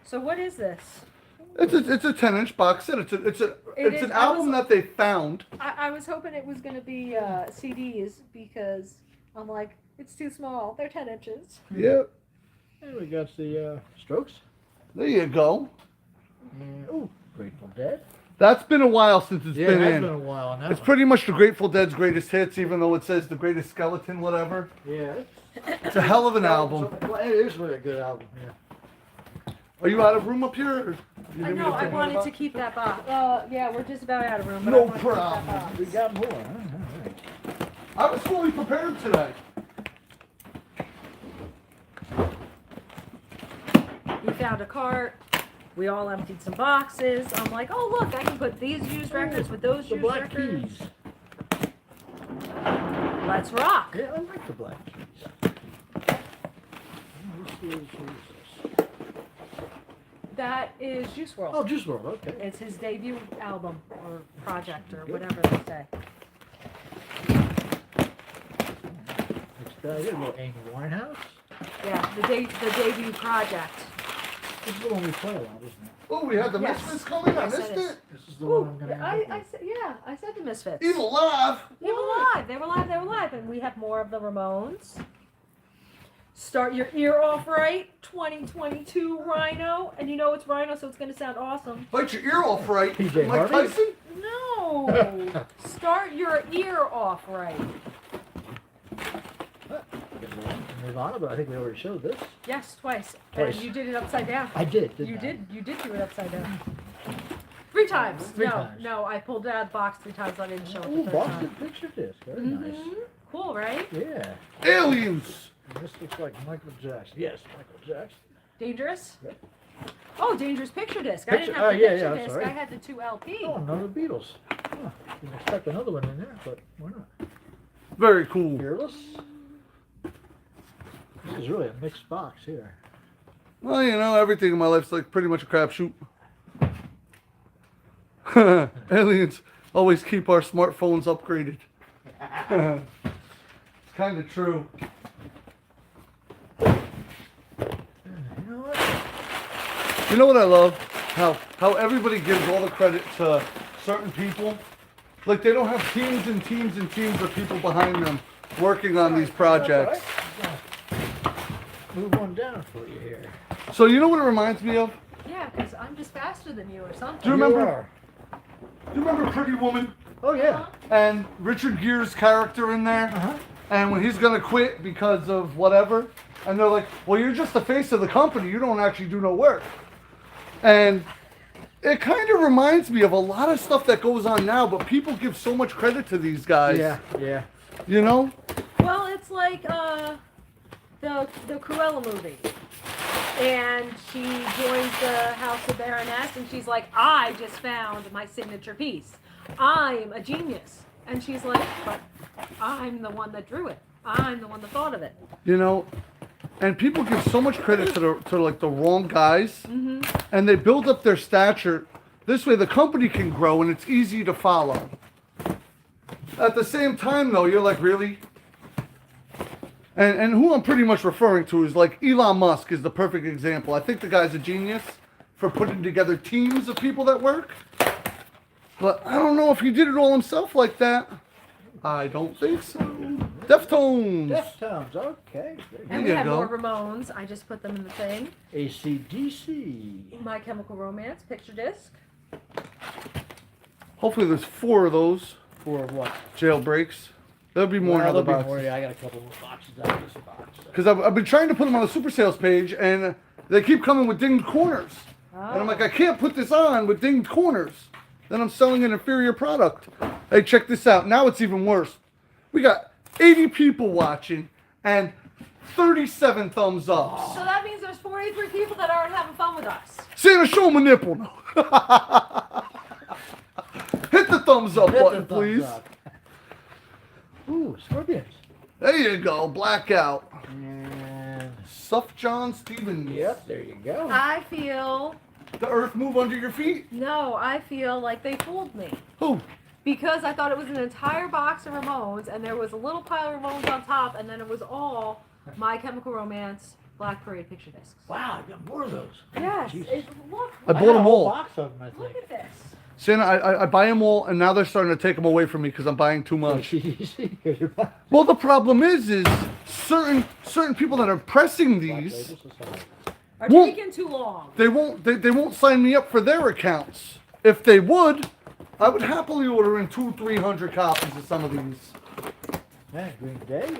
So what is this? It's a 10-inch box set. It's is. an I album was- that they found. I was hoping it was going to be CDs because I'm like, it's too small. They're 10 inches. Yeah, And we got the Strokes. there you go. And, ooh, Grateful Dead. That's been a while since it's Yeah, been it has in. been a while on that It's one. pretty much the Grateful Dead's greatest hits, even though it says the greatest skeleton, whatever. Yeah. It's a hell of an album. Well, it is really a good album, yeah. Are you out of room up here? Or you I need me know, to I take wanted one to out? keep that box. Yeah, we're just about out of room. But No I wanted to keep that problem. box. We got more, huh? All right. I was fully prepared today. We found a cart. We all emptied some boxes. I'm like, oh look, I can put these used records with those The used Black records. Keys. Let's rock. Yeah, I like the Black Keys. Who's this? That is Juice WRLD. Oh, Juice WRLD, okay. It's his debut album or project or whatever they say. Next, you got a little Amy Winehouse. Yeah, the debut project. This is the one we play a lot, isn't it? Oh, we had the Yes. Misfits coming. I Yes, it missed is. it. This is the one I'm Ooh, gonna end I up said, yeah, I said the Misfits. Evil Live. They were live. They were live. And we have more of the Ramones. Start your ear off right, 2022 Rhino, and you know it's Rhino, so it's gonna sound awesome. Bite your ear off right. PJ Mike Harvey? Tyson? No, start your ear off right. Nirvana, but I think we already showed this. Yes, twice. Twice. And you did it upside down. I did. You I? did do it upside down. 3 times. Three times. No, I pulled it out of the box 3 times. I didn't show it Ooh, the third Boston time. picture disc. Very nice. Cool, right? Yeah. Aliens. And this looks like Michael Jackson. Yes, Michael Jackson. Dangerous? Yep. Oh, Dangerous picture disc. I didn't Picture- have the yeah, picture yeah, disc. sorry. I had the 2 LP. Oh, another Beatles. Huh. Didn't expect another one in there, but why not? Very cool. Fearless. This is really a mixed box here. Well, you know, everything in my life's like pretty much a crapshoot. Aliens always keep our smartphones upgraded. It's kind of true. You know what? You know what I love? How everybody gives all the credit to certain people. Like they don't have teams and teams and teams of people behind them working on these projects. That's all right. Move one down for you here. So you know what it reminds me of? Yeah, because I'm just faster than you or something. Do you remember? are. Do you remember Pretty Woman Oh, yeah. and Richard Gere's character in there? Uh-huh. And when he's gonna quit because of whatever, and they're like, "Well, you're just the face of the company. You don't actually do no work." And it kind of reminds me of a lot of stuff that goes on now, but people give so much credit to these guys. Yeah, yeah. You know? Well, it's like the Cruella movie. And she joins the House of Baroness, and she's like, I just found my signature piece. I'm a genius. And she's like, but I'm the one that drew it. I'm the one that thought of it. You know? And people give so much credit to like the wrong guys, and they build up their stature. This way, the company can grow, and it's easy to follow. At the same time, though, you're like, really? And who I'm pretty much referring to is like Elon Musk is the perfect example. I think the guy's a genius for putting together teams of people that work. But I don't know if he did it all himself like that. I don't think so. Deftones. Deftones, okay. And we There you have go. more Ramones. I just put them in the thing. AC/DC. My Chemical Romance picture disc. Hopefully there's 4 of those For what? jailbreaks. There'll be more in other there'll be more. boxes. Yeah, I got a couple more boxes out of this box. Because I've been trying to put them on the super sales page, and they keep coming with dinged corners. And I'm like, I can't put this on with dinged corners. Then I'm selling an inferior product. Hey, check this out. Now it's even worse. We got 80 people watching and 37 thumbs up. So that means there's 43 people that aren't having fun with us. Santa, show 'em a nipple. Hit the thumbs up Hit the button, thumbs please. up. Ooh, Scorpions. There you go. Blackout. And Suff John Stevens. yep, there you go. I feel, The earth move under your feet. no, I feel like they fooled me. Who? Because I thought it was an entire box of Ramones, and there was a little pile of Ramones on top, and then it was all My Chemical Romance Black Parade picture discs. Wow, I got more of those. Yes, Jesus. look, I got bought a them whole all. box of them, I look think. at this. Santa, I buy them all, and now they're starting to take them away from me because I'm buying too much. Well, the problem is certain people that are pressing these, Are Well- taking too long. they won't sign me up for their accounts. If they would, I would happily order in 200-300 copies of some of these. Man, Green Day.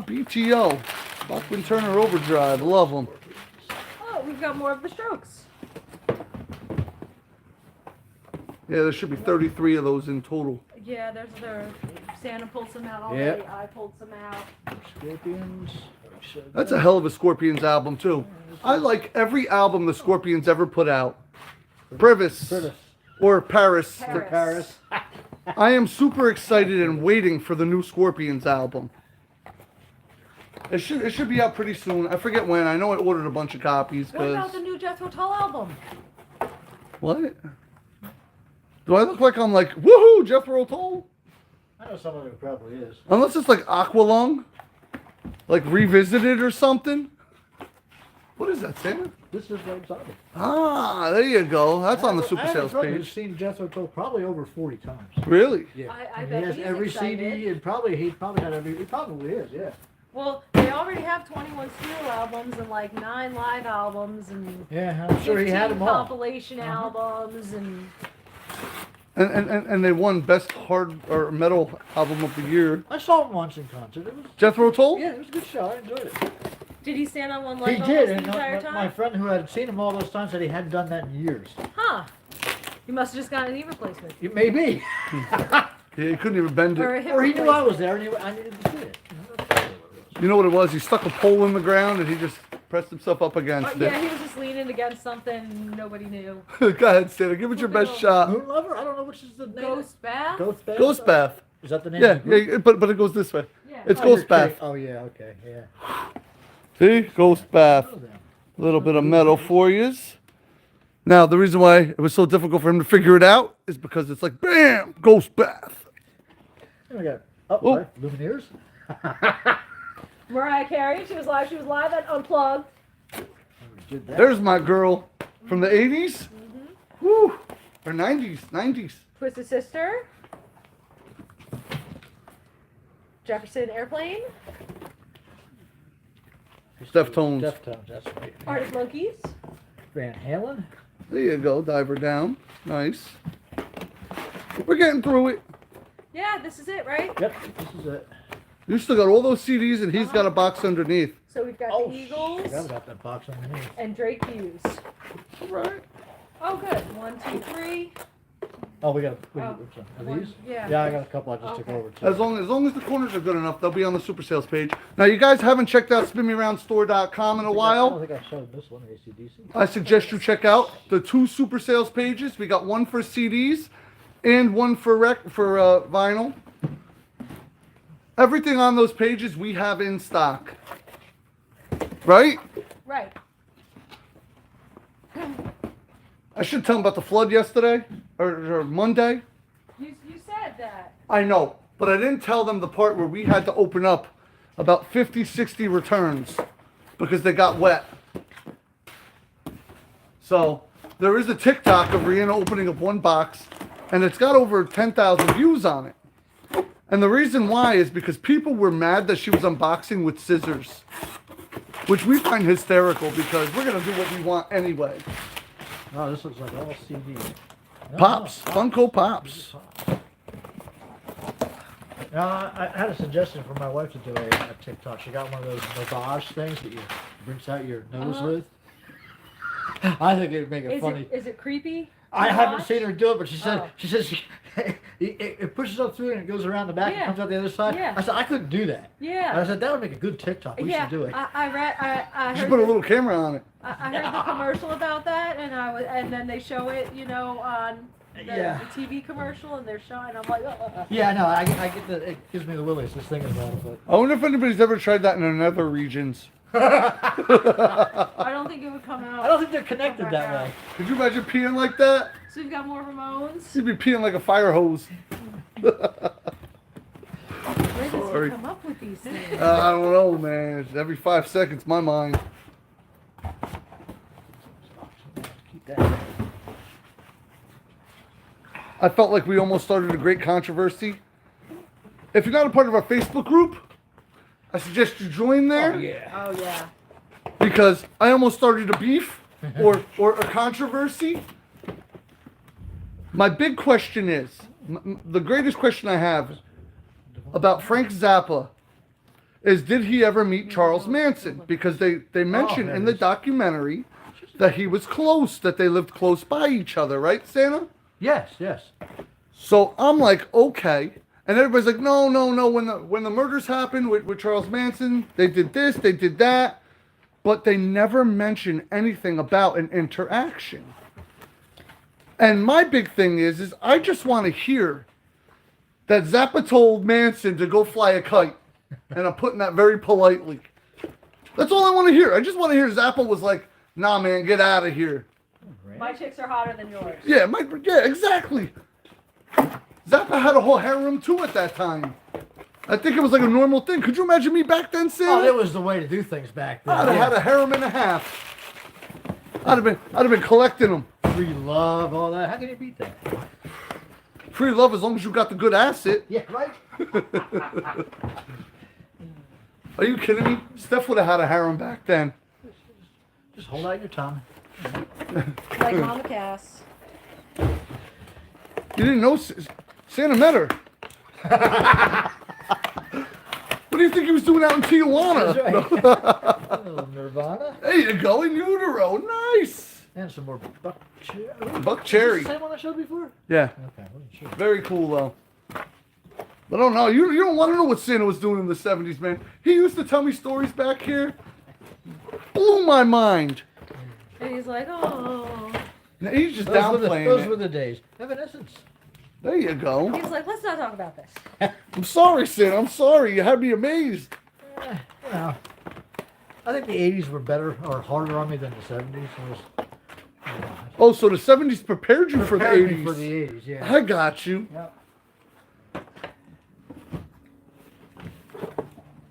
BTO, Buckman Turner Overdrive, love them. Oh, we've got more of the Strokes. Yeah, there should be 33 of those in total. Yeah, Santa pulled some out Yep. already. I pulled some out. Scorpions. That's a hell of a Scorpions album too. I like every album the Scorpions ever put out. Privis Privis. or Paris. Paris. I am super excited and waiting for the new Scorpions album. It should be out pretty soon. I forget when. I know I ordered a bunch of copies What about because the new Jethro Tull album? what? Do I look like I'm like woohoo Jethro Tull? I know some of it probably is. Unless it's like Aqualung, like revisited or something. What is that, Santa? This is Red Zombie. Ah, there you go. That's on the Super Sales I've page. seen Jethro Tull probably over 40 times. Really? Yeah. I And bet he has he's every excited. CD, and probably he probably is, yeah. Well, they already have 21 studio albums and like 9 live albums and Yeah, I'm sure he had 15 them all. compilation albums and And they won Best Hard or Metal Album of the Year. I saw him once in concert. It was, Jethro Tull? yeah, it was a good show. I enjoyed it. did he stand on one He leg did, almost and the entire my time? friend who had seen him all those times said he hadn't done that in years. Huh. You must have just got a knee replacement. Maybe. Yeah, he couldn't even bend Or a it. hip Or he knew I replacement. was there, and I needed to see it. You know what it was? He stuck a pole in the ground and he just pressed himself up against Yeah, he was just leaning against something nobody knew. it. Go ahead, Santa. Give it your best shot. Moon Lover? I don't know which is the name. Ghost Bath? Ghost Bath? Ghost Bath. Is that the name? Yeah, of the group? yeah, but it goes this way. Yeah. It's Oh, you're Ghost Bath. kidding. Oh, yeah, okay, yeah. See? Ghost Bath. Oh, then. A little bit of metal for yous. Now, the reason why it was so difficult for him to figure it out is because it's like, bam, Ghost Bath. Here we go. Oh, Oh. sorry. Lumineers? Mariah Carey, she was live at Unplugged. Did that. There's my girl from the 80s. Woo. Or 90s. Twisted Sister. Jefferson Airplane. Deftones. Deftones, that's right. Arctic Monkeys. Van Halen? There you go, diver down. Nice. We're getting through it. Yeah, this is it, right? Yep, this is it. You still got all those CDs and he's got a box underneath. So we've got Oh, the Eagles forgot about that box underneath. and Drake Hughes. Right. Oh, good. 1, 2, 3. Oh, we got, Oh, which one? Are one, these? yeah. Yeah, I got a couple I just took Okay. over too. As long as the corners are good enough, they'll be on the Super Sales page. Now, you guys haven't checked out spinmeroundstore.com in a I don't while. think I showed this one, AC/DC. I suggest you check out the 2 Super Sales pages. We got one for CDs and one for vinyl. Everything on those pages we have in stock. Right? Right. I should tell them about the flood yesterday or Monday. You said that. I know, but I didn't tell them the part where we had to open up about 50, 60 returns because they got wet. So there is a TikTok of Rihanna opening up one box, and it's got over 10,000 views on it. And the reason why is because people were mad that she was unboxing with scissors, which we find hysterical because we're going to do what we want anyway. Oh, this looks like all CD. No, Pops, no, Funko Pops. Now, I had a suggestion for my wife to do a TikTok. She got one of those Navage things that you rinse out your nose with. I think it would make it funny. Is it creepy? I to haven't watch? seen her do it, but she said Oh. it pushes up through it and it goes around the back Yeah. and comes out the other side. Yeah. I said I couldn't do that. Yeah. And I said that would make a good TikTok. We Yeah, should do it. I You should heard put a little camera on it. I heard the commercial about that, and then they show it, on the TV commercial, and they're showing. I'm like, Yeah, I know. I get the. It gives me the willies just thinking about it. But I wonder if anybody's ever tried that in another regions. I don't think it would come out. I don't think they're connected that way. Could you imagine peeing like that? So we've got more Ramones. You'd be peeing like a fire hose. Where does Sorry. he come up with these things? I don't know, man. It's every 5 seconds, my mind. Keep that. I felt like we almost started a great controversy. If you're not a part of our Facebook group, I suggest you join there. Oh yeah. Oh yeah. Because I almost started a beef or a controversy. My big question is, the greatest question I have about Frank Zappa is, did he ever meet Charles Manson? Because they mention there in it the is. documentary that he was close, that they lived close by each other, right, Santa? Yes. Yes. So I'm like, okay. And everybody's like, no. When the murders happened with Charles Manson, they did this, they did that. But they never mention anything about an interaction. And my big thing is I just want to hear that Zappa told Manson to go fly a kite. And I'm putting that very politely. That's all I want to hear. I just want to hear Zappa was like, nah, man, get out of here. My chicks are hotter than yours. Yeah, exactly. Zappa had a whole harem too at that time. I think it was like a normal thing. Could you imagine me back then, Sam? Oh, it was the way to do things back then. I'd have had a harem and a half. I'd have been collecting them. Free love, all that. How can you beat that? Free love as long as you got the good acid. Yeah, right? Are you kidding me? Steph would have had a harem back then. Just hold out your tongue. Like Mama Cass. You didn't know Santa met her. What do you think he was doing out in Tijuana? That's right. A little Nirvana. There you go, in utero. Nice. And some more buck cherry. Buck cherry. Is this the same one I showed before? Yeah. Okay, I wasn't sure. Very cool, though. But I don't know. You don't want to know what Santa was doing in the 70s, man. He used to tell me stories back here. Blew my mind. And he's like, oh. Now, he's just Those downplaying were it. the days. Evanescence. There you go. He's like, let's not talk about this. I'm sorry, Santa. I'm sorry. You had me amazed. You know, I think the 80s were better or harder on me than the 70s. It was, Oh, so the 70s prepared you for the prepared me 80s. For the 80s, yeah. I got you. Yep.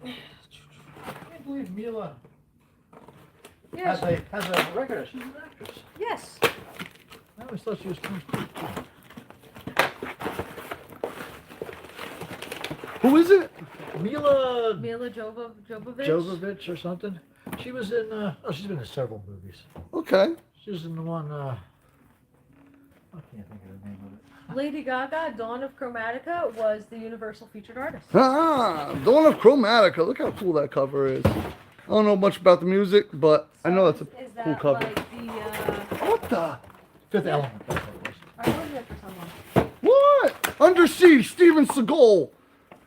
I can't believe Mila Yeah. has a record. She's an actress. Yes. I always thought she was close to it. Who is it? Mila Mila Jovovich. Jovovich or something. She was in, she's been in several movies. Okay. She was in the one, I can't think of the name of it. Lady Gaga, Dawn of Chromatica, was the Universal featured artist. Ah, Dawn of Chromatica. Look how cool that cover is. I don't know much about the music, but I know that's a Is cool that cover. like the, What the? Fifth Element. That's what it was. I ordered it for someone. What? Under Siege, Steven Seagal.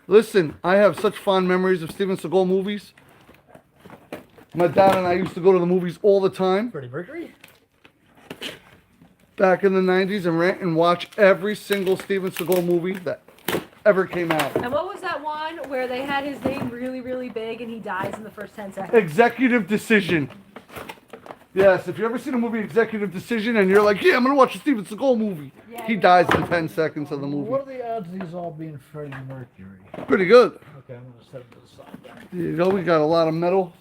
Listen, I have such fond memories of Steven Seagal movies. My dad and I used to go to the movies all the time Freddie Mercury? back in the 90s and rent and watch every single Steven Seagal movie that ever came out. And what was that one where they had his name really, really big and he dies in the first 10 seconds? Executive Decision. Yes, if you ever seen a movie Executive Decision and you're like, yeah, I'm going to watch a Steven Seagal movie. Yeah, He yeah. dies in 10 seconds of the movie. What are the odds of these all being Freddie Mercury? Pretty good. Okay, I'm going to set them to the side there. There you go, we got a lot of metal.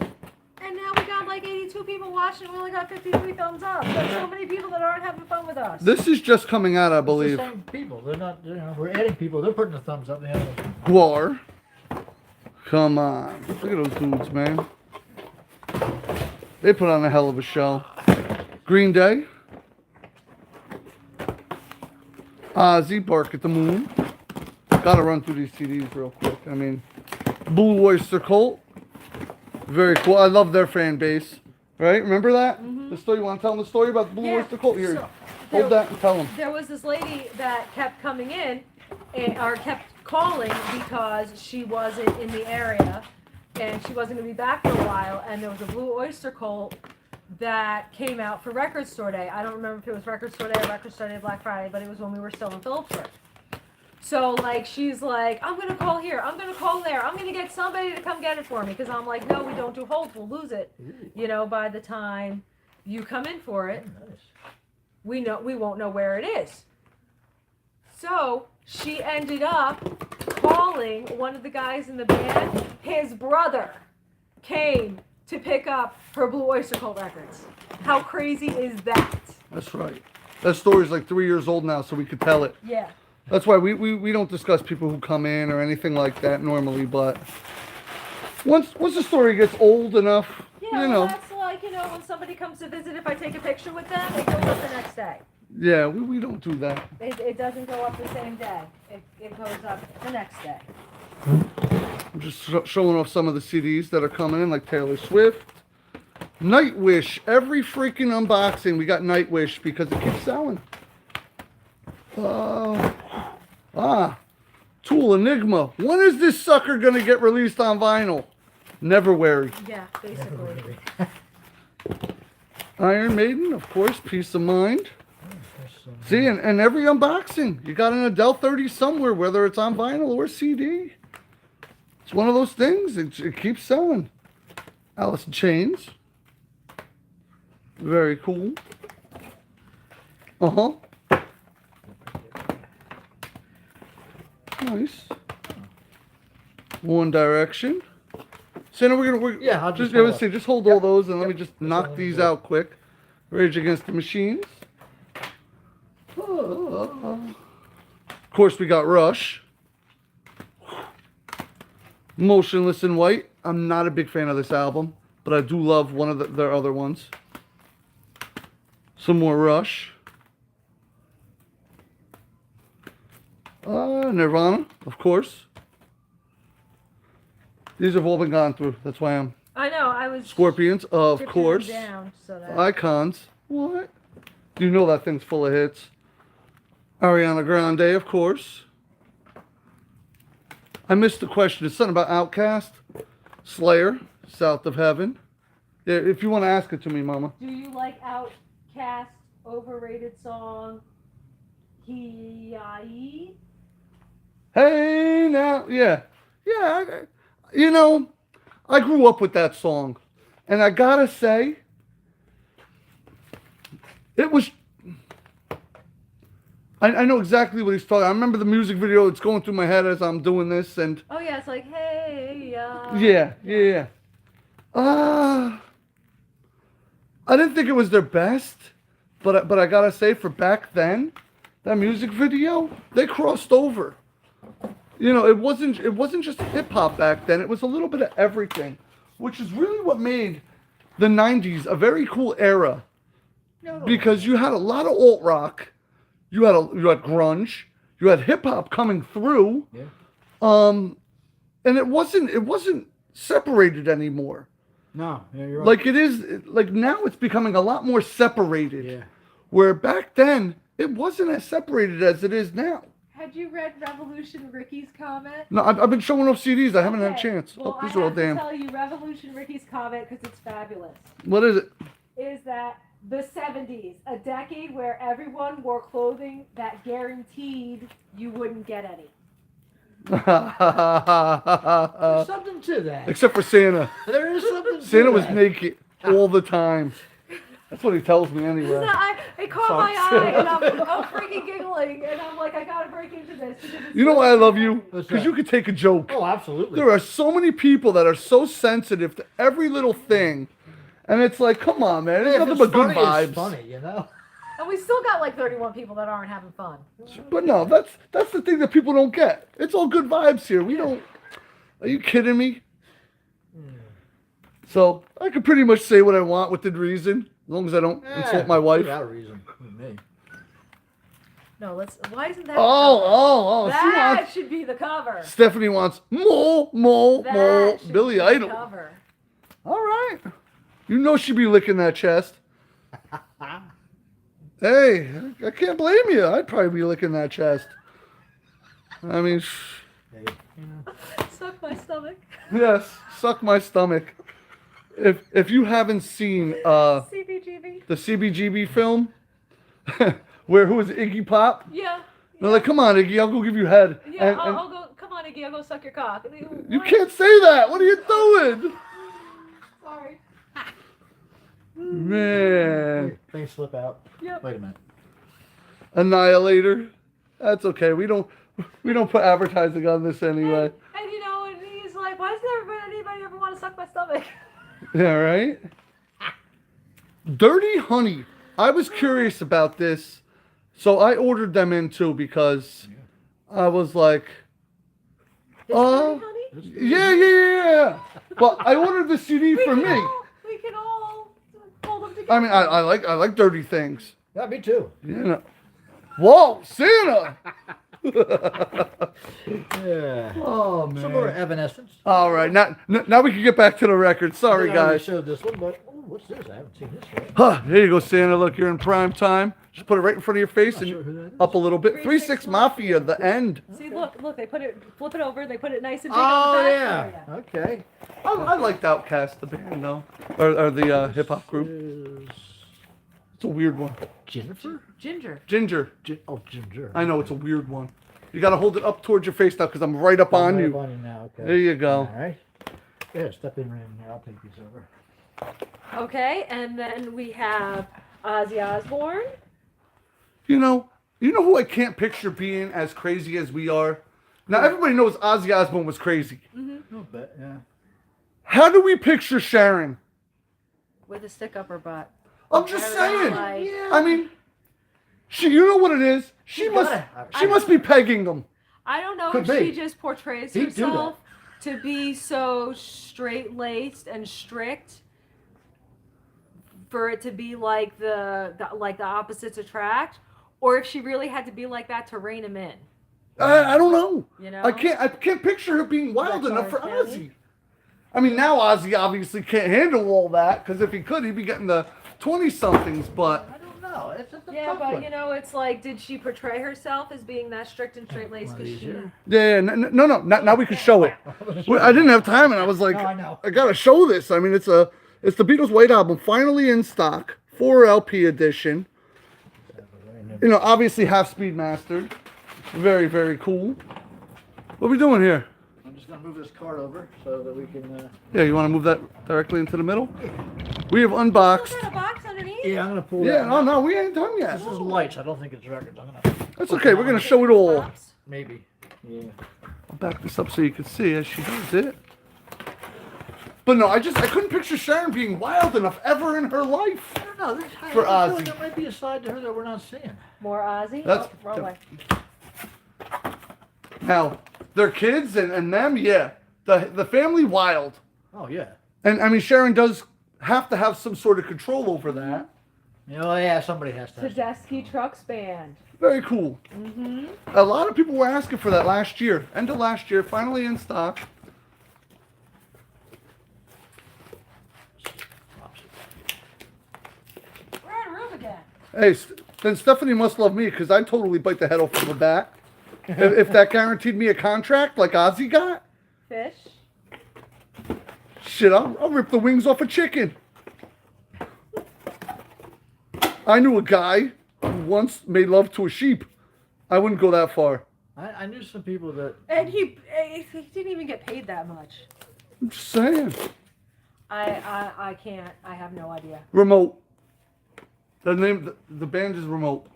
And now we got like 82 people watching. We only got 53 thumbs up. There's so many people that aren't having fun with us. This is just coming out, I It's believe. the same people. They're not, you know, we're adding people. They're putting a thumbs up. They have a, Guar. Come on. Look at those dudes, man. They put on a hell of a show. Green Day. Ozzy, Bark at the Moon. Gotta run through these CDs real quick. I mean, Blue Oyster Cult. Very cool. I love their fan base. Right? Remember that? The story. You want to tell them the story about the Blue Yeah. Oyster Cult? Here, So, hold that and tell them. There was this lady that kept coming in, or kept calling because she wasn't in the area, and she wasn't going to be back for a while. And there was a Blue Oyster Cult that came out for Record Store Day. I don't remember if it was Record Store Day or Record Store Day Black Friday, but it was when we were still in Phillipsburg. So, like, she's like, I'm going to call here, I'm going to call there, I'm going to get somebody to come get it for me. Because I'm like, no, we don't do holds, we'll lose it. You know, by the time you come in for it, we won't know where it is. So, she ended up calling one of the guys in the band. His brother came to pick up her Blue Oyster Cult records. How crazy is that? That's right. That story's like 3 years old now, so we could tell it. Yeah. That's why we don't discuss people who come in or anything like that normally, but once the story gets old enough, Yeah, you well, know, that's like, you know, when somebody comes to visit, if I take a picture with them, it goes up the next day. yeah, we don't do that. It doesn't go up the same day. It goes up the next day. I'm just showing off some of the CDs that are coming in, like Taylor Swift, Nightwish. Every freaking unboxing, we got Nightwish because it keeps selling. Tool Enigma. When is this sucker gonna get released on vinyl? Never wary. Yeah, basically. Iron Maiden, of course, Peace of Mind. See, and every unboxing, you got an Adele 30 somewhere, whether it's on vinyl or CD. It's one of those things. It keeps selling. Alice in Chains. Very cool. Uh-huh. Nice. One Direction. Santa, we're Yeah, I'll just let's hold see, up. just hold all those and let me Yep. just That's knock all I'm these gonna do. out quick. Rage Against the Machines. Of course, we got Rush. Motionless in White. I'm not a big fan of this album, but I do love one of their other ones. Some more Rush. Nirvana, of course. These have all been gone through. That's why I'm I know. I was. Scorpions, of tipping course. them down so that. Icons. What? You know that thing's full of hits. Ariana Grande, of course. I missed the question. It's something about Outkast. Slayer, South of Heaven. Yeah, if you want to ask it to me, Mama. Do you like Outkast overrated song? Hi. Hey, now, yeah. Yeah, you know, I grew up with that song. And I gotta say, it was... I know exactly what he's talking. I remember the music video. It's going through my head as I'm doing this, and Oh yeah, it's like hey. yeah. I didn't think it was their best, but I gotta say, for back then, that music video, they crossed over. You know, it wasn't just hip hop back then. It was a little bit of everything, which is really what made the '90s a very cool era, because you had a lot of alt rock. You had grunge, you had hip hop coming through, Yeah. and it wasn't separated anymore. No, yeah, you're right. Like it is, like now it's becoming a lot more separated. Yeah. Where back then it wasn't as separated as it is now. Had you read Revolution Ricky's comment? No, I've been showing off CDs. I haven't had a Okay, chance. Well, These I are all have to damn. tell you Revolution Ricky's comment because it's fabulous. What is it? Is that the 70s, a decade where everyone wore clothing that guaranteed you wouldn't get any. There's something to that. Except for Santa. There is something to Santa was that. naked all the time. That's what he tells me anyway. It caught my eye, and I'm freaking giggling, and I'm like, I gotta break into this. because it's You know so why I love you? What's Because that? you could take a joke. Oh, absolutely. There are so many people that are so sensitive to every little thing. And it's like, come on, man. It's If nothing it's but good funny, it's vibes. funny, you know. And we still got like 31 people that aren't having fun. But no, that's the thing that people don't get. It's all good vibes here. We don't... Are you kidding me? So, I can pretty much say what I want within reason. As long as I don't insult my wife. Without reason. Me. No, let's. Why isn't that? Oh. She That wants... should be the cover. Stephanie wants more. That should Billy be the Idol. cover. All right. You know she'd be licking that chest. Hey, I can't blame you. I'd probably be licking that chest. I mean, Hey, you know. Suck my stomach. yes, suck my stomach. If you haven't seen CBGB. the CBGB film, where who is it, Iggy Pop? Yeah. They're like, come on, Iggy, I'll go give you head. Yeah, And- I'll go. Come on, Iggy, I'll go suck your cock. you can't say that. What are you doing? Sorry. Man, Things slip out. Yep. Wait a minute. Annihilator. That's okay. We don't put advertising on this anyway. And you know, and he's like, why does anybody ever want to suck my stomach? Yeah, right? Dirty Honey. I was curious about this, so I ordered them in too because I was like, This Oh. honey? yeah. But I ordered the CD for me. We can all hold them together. I mean, I like dirty things. Yeah, me too. You know. Whoa, Santa! Yeah. Oh Some more man. Evanescence. All right, now we can get back to the record. Sorry, I already guys. showed this one, but what's this? I haven't seen this one. Huh, here you go, Santa. Look, you're in prime time. Just put it right in front of your face Not sure who and that is. up a little bit. 3-6 3-6 Mafia, the end. See, look, they flip it over, they put it nice and big on Oh the yeah. back. Oh, Okay. I liked Outkast, the band, though. Or the hip hop group. Is It's a weird one. Jennifer? Ginger. Ginger. Ginger. I know, it's a weird one. You gotta hold it up towards your face now because I'm right up on I'm you. right on you now. Okay. There you go. All right. Yeah, step in right in there. I'll take these over. Okay, and then we have Ozzy Osbourne. You know who I can't picture being as crazy as we are? Now everybody knows Ozzy Osbourne was crazy. A little bit, yeah. How do we picture Sharon? With a stick up her butt. I'm just saying. Like, I mean, you know what it is? She must be pegging them. I don't know Could if be. she just portrays He'd do herself to be so straight-laced and strict for it to be like the opposites attract, or if she really had to be like that to rein him in. I don't know. You know? I can't picture her being wild Like enough for Charles Ozzy. Kelly? I mean, now Ozzy obviously can't handle all that, because if he could, he'd be getting the 20-somethings, but... I don't know. It's a Yeah, tough but one. you know, it's like, did she portray herself as being that strict and straight-laced? Because she... Yeah, no. Now we can show it. I didn't have time, and I was like, No, I know. I gotta show this. I mean, it's the Beatles' White Album, finally in stock, 4 LP edition. You know, obviously half-speed mastered. Very, very cool. What are we doing here? I'm just going to move this card over so that we can... Yeah, you want to move that directly into the middle? We have unboxed. Still got a box underneath? Yeah, I'm going to pull Yeah, that. no, we ain't done yet. This is lights. I don't think it's records. I'm going to... That's okay. We're gonna show it all. Pops. Maybe. Yeah. I'll back this up so you can see as she does it. But no, I couldn't picture Sharon being wild enough ever in her life. I don't know. For I feel like Ozzy. there might be a side to her that we're not seeing. More Ozzy? That's- Oh, wrong way. Now, their kids and them, yeah. The family wild. Oh, yeah. And I mean, Sharon does have to have some sort of control over that. You know, yeah, somebody has to. Tedeschi Trucks Band. Very cool. Mm-hmm. A lot of people were asking for that last year. End of last year, finally in stock. We're out of room again. Hey, then Stephanie must love me because I totally bite the head off of her back. if that guaranteed me a contract like Ozzy got, Fish. shit, I'll rip the wings off a chicken. I knew a guy who once made love to a sheep. I wouldn't go that far. I knew some people that... And he didn't even get paid that much. I'm just saying. I can't. I have no idea. Remote. The name, the band is Remote.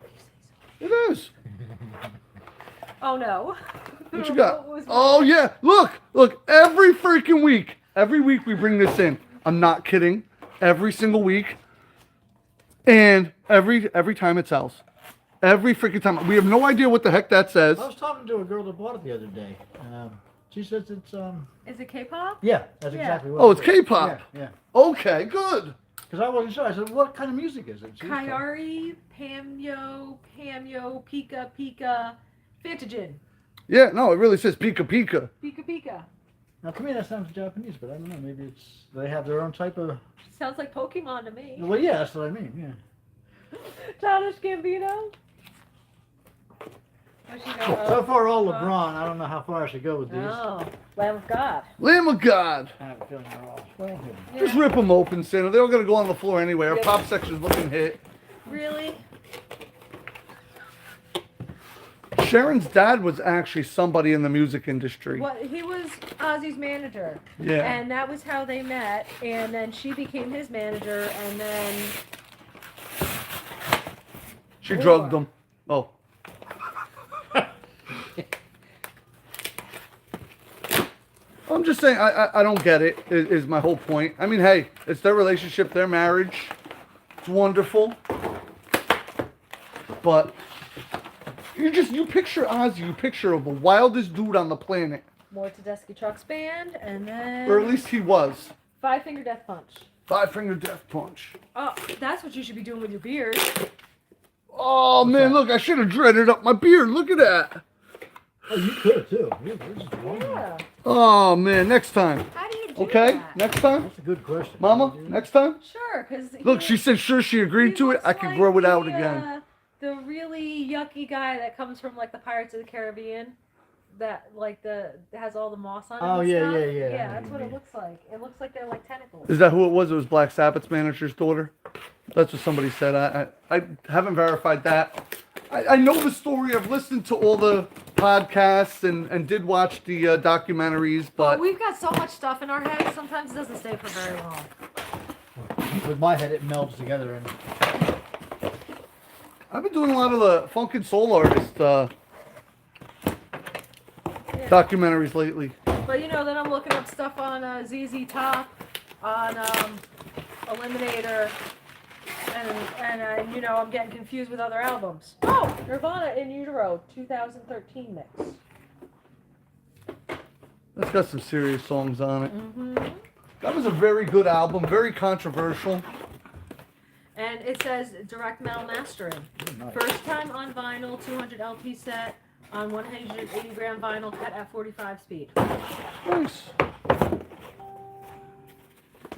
It is. Oh no. What you got? Oh yeah, look, every freaking week. Every week we bring this in. I'm not kidding. Every single week. And every time it sells. Every freaking time. We have no idea what the heck that says. I was talking to a girl that bought it the other day. She says it's Is it K-pop? yeah, that's Yeah. exactly what Oh, it it's is. K-pop. Yeah. Okay, good. Because I wasn't sure. I said, what kind of music is it? She was Kyari, Pamyo, Pika Pika, Fantagen. Yeah, no, it really says Pika Pika. Pika Pika. Now, to me, that sounds Japanese, but I don't know. Maybe it's they have their own type of. Sounds like Pokemon to me. Well, yeah, that's what I mean. Yeah. Childish Gambino. Where'd she go? So far, all LeBron. I don't know how far I should go with these. Oh, Lamb of God. Lamb of God. I have a feeling they're all. Well, Just rip them open, Santa. They're all gonna go on the floor anyway. Our Yeah. pop section's looking hit. Really? Sharon's dad was actually somebody in the music industry. What? He was Ozzy's manager. Yeah. And that was how they met. And then she became his manager. And then She drugged them. Oh. I'm just saying, I don't get it, is my whole point. I mean, hey, it's their relationship, their marriage. It's wonderful. But you picture Ozzy, you picture the wildest dude on the planet. more Tedeschi Trucks Band. And then Or at least he was. Five Finger Death Punch. Five Finger Death Punch. Oh, that's what you should be doing with your beard. Oh, man, look, I should have dreaded up my beard. Look at that. Oh, you could too. Yeah, this is wonderful. Yeah. Oh, man, next time. How do you do Okay, that? next time. That's a good question. Mama, next time. Sure, because Look, she said sure she agreed to it. I could grow it out again. The really yucky guy that comes from like the Pirates of the Caribbean, that like that has all the moss on it. Oh, and yeah, stuff. yeah, yeah. Yeah, that's what it looks like. It looks like they're like tentacles. Is that who it was? It was Black Sabbath's manager's daughter. That's what somebody said. I haven't verified that. I know the story. I've listened to all the podcasts and did watch the documentaries, but We've got so much stuff in our heads. Sometimes it doesn't stay for very long. With my head, it melds together and. I've been doing a lot of the funk and soul artists. Yeah, documentaries lately. But you know, then I'm looking up stuff on ZZ Top, on Eliminator, and you know, I'm getting confused with other albums. Oh, Nirvana in Utero, 2013 mix. That's got some serious songs on it. Mm-hmm. That was a very good album, very controversial. And it says direct metal mastering. Nice. First time on vinyl, 200 LP set on 180 gram vinyl cut at 45 speed. Nice.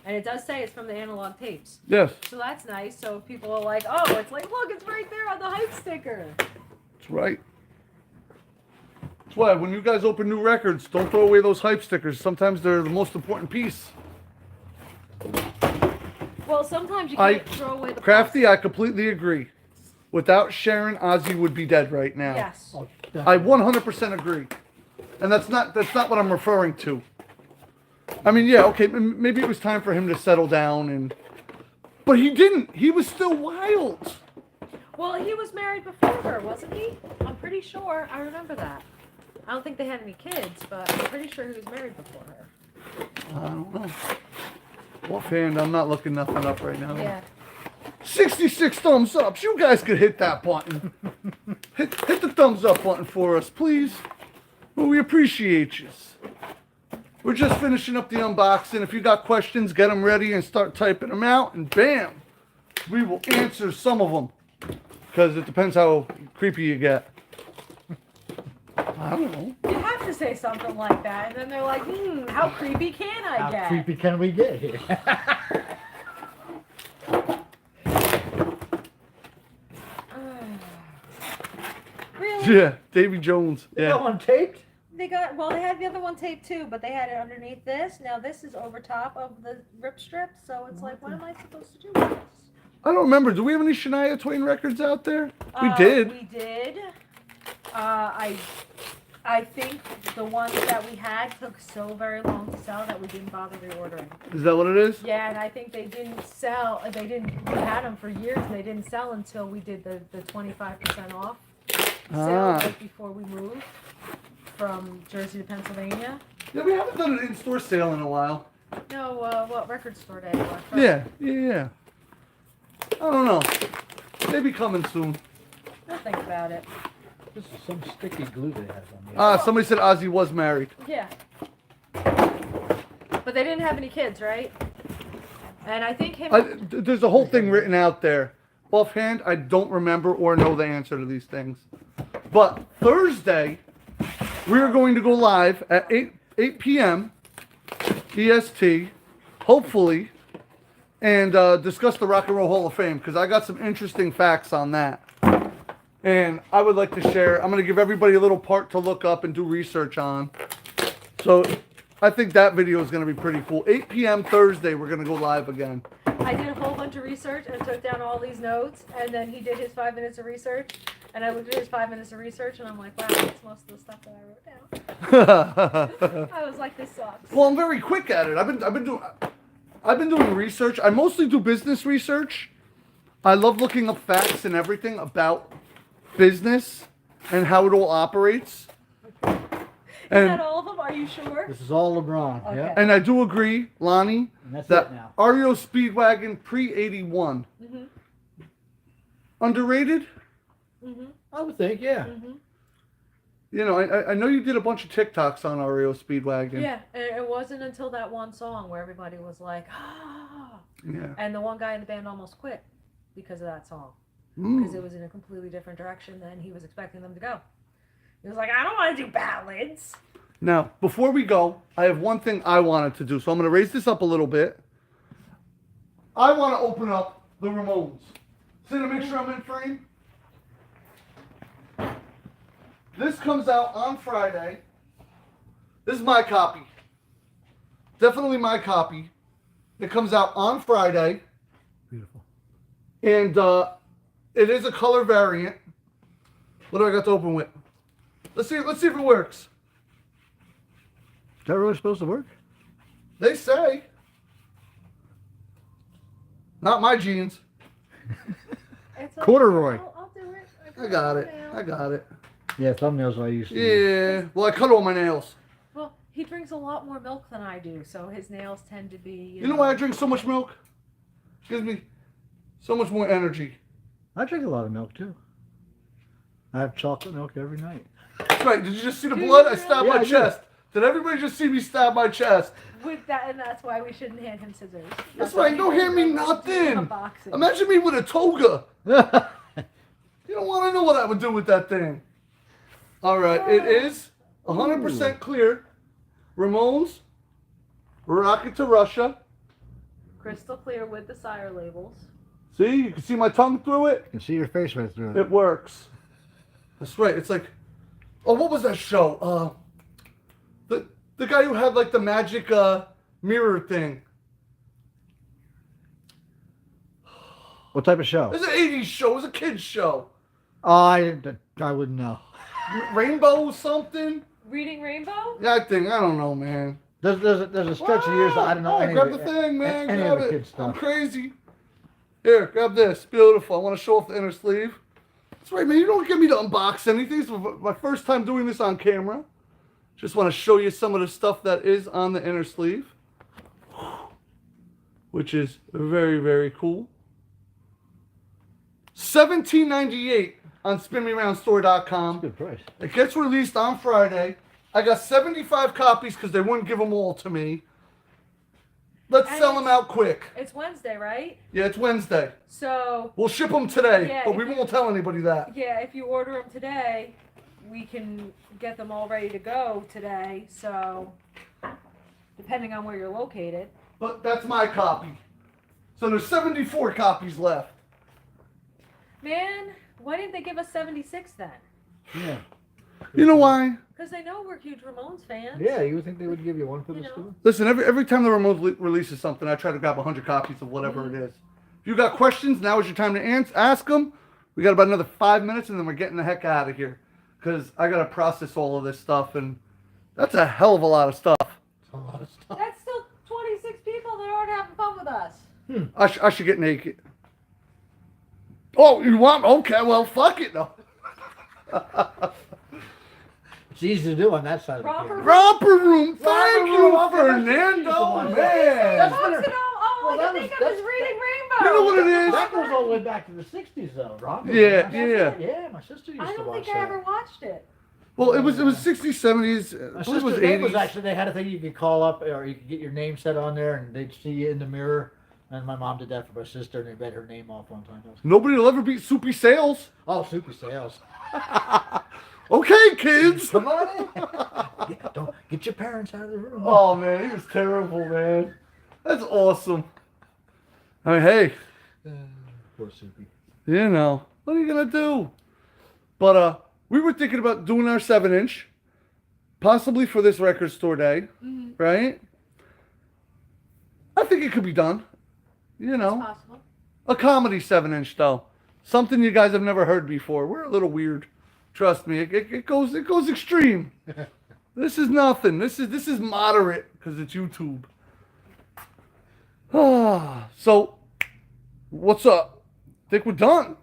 And it does say it's from the analog tapes. Yes, So that's nice. So if people are like, oh, it's like, look, it's right there on the hype sticker. that's right. That's why when you guys open new records, don't throw away those hype stickers. Sometimes they're the most important piece. Well, sometimes you can't throw away the Crafty, I completely agree. Without Sharon, Ozzy would be dead right now. Yes. Oh, I 100% agree. And that's not what I'm referring to. I mean, yeah, okay, maybe it was time for him to settle down, but he didn't. He was still wild. Well, he was married before her, wasn't he? I'm pretty sure. I remember that. I don't think they had any kids, but I'm pretty sure he was married before her. I don't know. Offhand, I'm not looking nothing up right now. Yeah. 66 thumbs ups. You guys could hit that button. hit the thumbs up button for us, please. Well, we appreciate you. We're just finishing up the unboxing. If you got questions, get them ready and start typing them out, and bam, we will answer some of them. Because it depends how creepy you get. I don't know. You have to say something like that, and then they're like, how creepy can I get? How creepy can we get here? Really? Yeah, Davy Jones. That Yeah. one taped? They had the other one taped too, but they had it underneath this. Now this is over top of the rip strip, so it's like, what am I supposed to do with this? I don't remember. Do we have any Shania Twain records out there? We did. We did. I think the ones that we had took so very long to sell that we didn't bother reordering. Is that what it is? Yeah, and I think they didn't sell. We had them for years, and they didn't sell until we did the 25% off sale right before we moved from Jersey to Pennsylvania. Yeah, we haven't done an in-store sale in a while. No, what record store day? Yeah. I don't know. Maybe coming soon. I'll think about it. This is some sticky glue they have on there. Somebody said Ozzy was married. Yeah. But they didn't have any kids, right? And I think him. There's a whole thing written out there. Offhand, I don't remember or know the answer to these things. But Thursday, we are going to go live at 8 p.m. EST, hopefully, and discuss the Rock and Roll Hall of Fame, because I got some interesting facts on that. And I would like to share. I'm going to give everybody a little part to look up and do research on. So I think that video is going to be pretty cool. 8 p.m. Thursday, we're going to go live again. I did a whole bunch of research and took down all these notes, and then he did his 5 minutes of research, and I looked at his 5 minutes of research, and I'm like, wow, that's most of the stuff that I wrote down. I was like, this sucks. Well, I'm very quick at it. I've been doing research. I mostly do business research. I love looking up facts and everything about business and how it all operates. Is that all of them? Are you sure? This is all LeBron. Okay. Yeah. And I do agree, Lonnie, And that's that it now. REO Speedwagon pre-81. Mm-hmm. Underrated? Mm-hmm. I would think, yeah. Mm-hmm. You know, I know you did a bunch of TikToks on REO Speedwagon. Yeah, and it wasn't until that one song where everybody was like, ah. Yeah. And the one guy in the band almost quit because of that song. Because it was in a completely different direction than he was expecting them to go. He was like, I don't want to do ballads. Now, before we go, I have one thing I wanted to do. So I'm going to raise this up a little bit. I want to open up the Ramones. See to make sure I'm in frame? This comes out on Friday. This is my copy. Definitely my copy. It comes out on Friday. Beautiful. And it is a color variant. What do I got to open with? Let's see if it works. Is that really supposed to work? They say. Not my jeans. It's okay. Corduroy. I'll do it. I got it. Yeah, thumbnails I used to. Yeah. Well, I cut all my nails. Well, he drinks a lot more milk than I do, so his nails tend to be. You know why I drink so much milk? Gives me so much more energy. I drink a lot of milk too. I have chocolate milk every night. That's right. Did you just see the Do blood? you I stabbed really? my Yeah, I did. chest. Did everybody just see me stab my chest? With that, and that's why we shouldn't hand him scissors. That's why right. we Don't hand me shouldn't do nothing. unboxing. Imagine me with a toga. You don't want to know what I would do with that thing. All right. It is 100% clear. Ramones. Rocket to Russia. Crystal clear with the sire labels. See? You can see my tongue through it. You can see your face right through it. It works. That's right. It's like, oh, what was that show? The guy who had like the magic mirror thing. What type of show? It was an 80s show. It was a kid's show. Oh, I wouldn't know. Rainbow something? Reading Rainbow? Yeah, I don't know, man. There's a stretch of years that I don't know any grab of the it, thing, man. any Grab of the it. kid I'm stuff. crazy. Here, grab this. Beautiful. I want to show off the inner sleeve. That's right, man. You don't get me to unbox anything. It's my first time doing this on camera. Just want to show you some of the stuff that is on the inner sleeve, which is very, very cool. $17.98 on SpinMeRoundStore.com. Good price. It gets released on Friday. I got 75 copies because they wouldn't give them all to me. Let's And sell them out quick. It's Wednesday, right? Yeah, it's Wednesday. So, We'll ship them today, Yeah, but if we you- won't tell anybody that. yeah, if you order them today, we can get them all ready to go today. So, depending on where you're located. But that's my copy. So there's 74 copies left. Man, why didn't they give us 76 then? Yeah. You know why? Because they know we're huge Ramones fans. Yeah, you would think they would give you one for You the know. store? Listen, every time the Ramones releases something, I try to grab 100 copies of whatever it is. If you got questions, now is your time to ask them. We got about another 5 minutes, and then we're getting the heck out of here. Because I got to process all of this stuff, and that's a hell of a lot of stuff. A lot of stuff. That's still 26 people that aren't having fun with us. I should get naked. Oh, you want? Okay, well, fuck it. No. It's easy to do on that side of the Proper camera. Romper room. Thank Romper you, room, okay, Fernando. that's- Man. That's Wants better. to know, oh, Well, I that can think was- of his that's- Reading Rainbow. You know what it is? That goes all the way back to the 60s, though, Rob. Yeah, That's yeah. it. Yeah, my sister used I to don't watch think I that. ever watched it. Well, it was 60s, 70s. My I believe it was sister's name was 80s. actually, they had a thing you could call up, or you could get your name set on there, and they'd see you in the mirror. And my mom did that for my sister, and they read her name off one time. Nobody will ever beat Soupy Sales. Oh, super sales. Okay, kids. Come on in. Don't get your parents out of the room. Oh man, he was terrible, man. That's awesome. I mean, hey, Poor Soupy. you know, what are you gonna do? But we were thinking about doing our 7-inch, possibly for this record store day, right? I think it could be done. You It's know, possible. a comedy 7-inch though, something you guys have never heard before. We're a little weird. Trust me, it goes extreme. This is nothing. This is moderate because it's YouTube. So, what's up? Think we're done.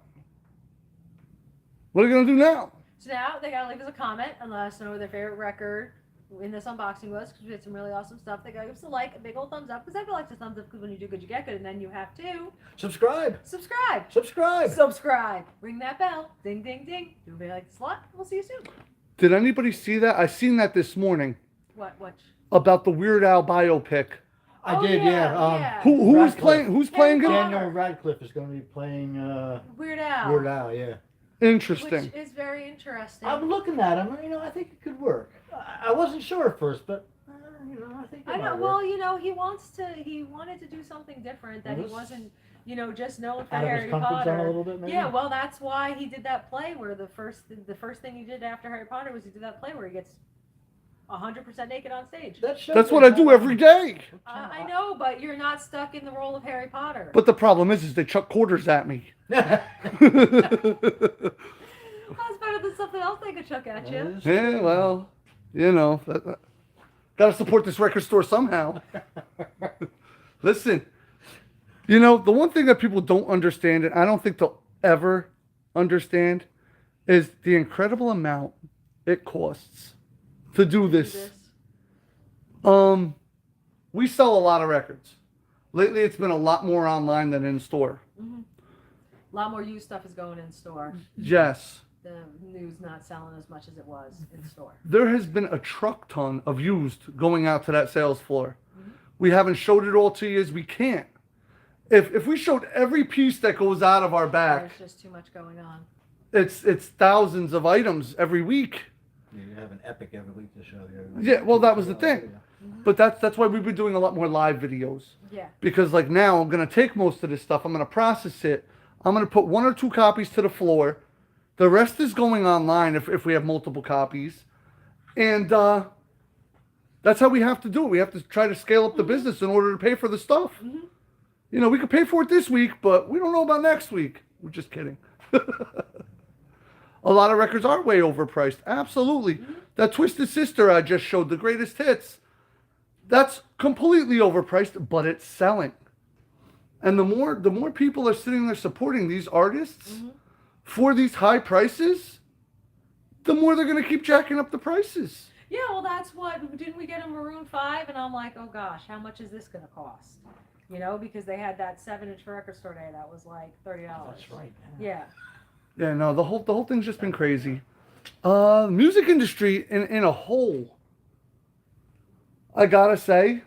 What are you gonna do now? So now they gotta leave us a comment and let us know what their favorite record in this unboxing was, because we had some really awesome stuff. They gotta give us a like, a big old thumbs up, because everybody likes a thumbs up, because when you do good, you get good, and then you have to Subscribe. subscribe. Subscribe. Subscribe. Ring that bell. Ding, ding, ding. Do everybody like this a lot? We'll see you soon. Did anybody see that? I seen that this morning What? about the Weird Al biopic. I Oh, did, yeah, yeah. yeah. Who's Radcliffe. playing? Who's playing? Harry Good? Potter. Daniel Radcliffe is going to be playing Weird Al. Weird Al, yeah. Interesting. Which is very interesting. I'm looking at him, I think it could work. I wasn't sure at first, but, I think it I might know. work. Well, he wanted to do something different that he Yes. wasn't, just known for Out of his Harry comfort Potter. zone a little bit, maybe? Yeah, well, that's why he did that play where the first thing he did after Harry Potter was he did that play where he gets 100% naked on stage. That shows That's you what I how- do every day. I know, but you're not stuck in the role of Harry Potter. But the problem is they chuck quarters at me. That's better than something else they could chuck at you. Yeah, well, gotta support this record store somehow. Listen, the one thing that people don't understand, and I don't think they'll ever understand, is the incredible amount it costs to do this. We sell a lot of records. Lately, it's been a lot more online than in store. Mm-hmm. A lot more used stuff is going in store. Yes. The new's not selling as much as it was in store. There has been a truck ton of used going out to that sales floor. Mm-hmm. We haven't showed it all to you as we can't. If we showed every piece that goes out of our back, there's just too much going on. It's thousands of items every week. You have an epic every week to show you. Yeah, well, that was the thing. Mm-hmm. But that's why we've been doing a lot more live videos. Yeah. Because like now I'm going to take most of this stuff, I'm going to process it, I'm going to put 1 or 2 copies to the floor. The rest is going online if we have multiple copies. And that's how we have to do it. We have to try to scale up the business in order to pay for the stuff. Mm-hmm. You know, we could pay for it this week, but we don't know about next week. We're just kidding. A lot of records are way overpriced. Absolutely. Mm-hmm. That Twisted Sister I just showed, the greatest hits, that's completely overpriced, but it's selling. And the more people are sitting there supporting these artists Mm-hmm. for these high prices, the more they're going to keep jacking up the prices. Yeah, well, that's what, didn't we get a Maroon 5? And I'm like, oh gosh, how much is this going to cost? You know, because they had that 7-inch record store day that was like $30. That's right. Yeah. Yeah, no, the whole thing's just been crazy. Music industry in a whole, I gotta say,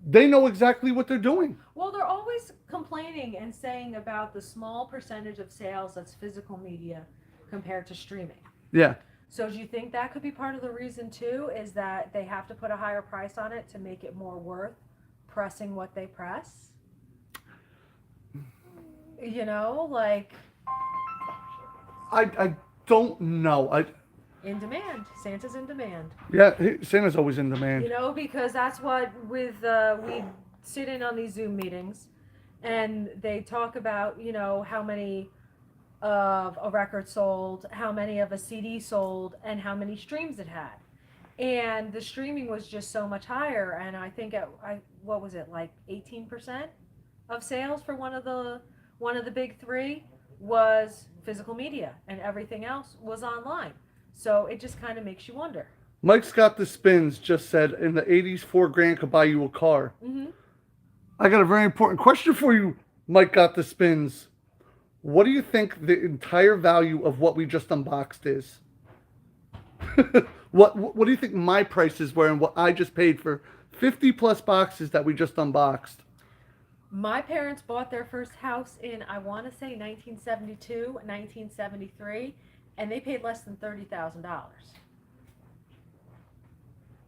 they know exactly what they're doing. Well, they're always complaining and saying about the small percentage of sales that's physical media compared to streaming. Yeah. So do you think that could be part of the reason too, is that they have to put a higher price on it to make it more worth pressing what they press? You know, like... I don't know. In demand. Santa's in demand. Yeah, Santa's always in demand. You know, because that's what we sit in on these Zoom meetings and they talk about, you know, how many of a record sold, how many of a CD sold, and how many streams it had. And the streaming was just so much higher, and I think what was it, like 18% of sales for one of the big 3 was physical media, and everything else was online. So it just kind of makes you wonder. Mike's Got the Spins just said in the 80s, $4,000 could buy you a car. Mm-hmm. I got a very important question for you, Mike Got the Spins. What do you think the entire value of what we just unboxed is? What do you think my prices were and what I just paid for 50 plus boxes that we just unboxed? My parents bought their first house in, I want to say 1972, 1973, and they paid less than $30,000.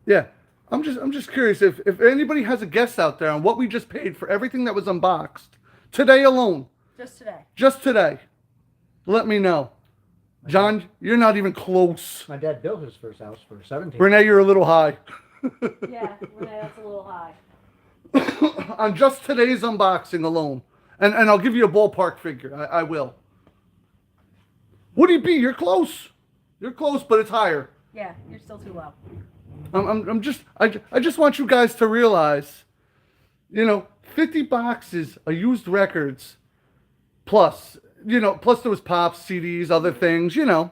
Yeah, I'm just curious if anybody has a guess out there on what we just paid for everything that was unboxed today alone. Just today. Just today. Let me know. John, you're not even close. My dad built his first house for 17. Renee, you're a little high. Yeah, Renee, that's a little high. On just today's unboxing alone. And I'll give you a ballpark figure. I will. What do you be? You're close. You're close, but it's higher. Yeah, you're still too low. I just want you guys to realize, you know, 50 boxes of used records, plus there was pops, CDs, other things, you know.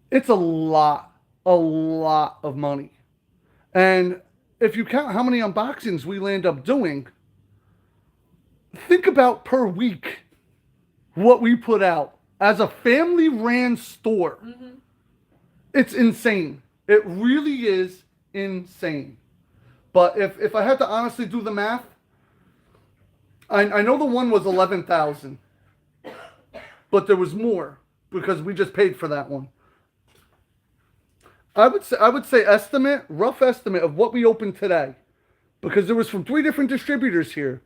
It's a lot of money. And if you count how many unboxings we end up doing, think about per week what we put out as a family-ran store. Mm-hmm. It's insane. It really is insane. But if I had to honestly do the math, I know the one was 11,000, but there was more because we just paid for that one. I would say rough estimate of what we opened today, because there was from 3 different distributors here,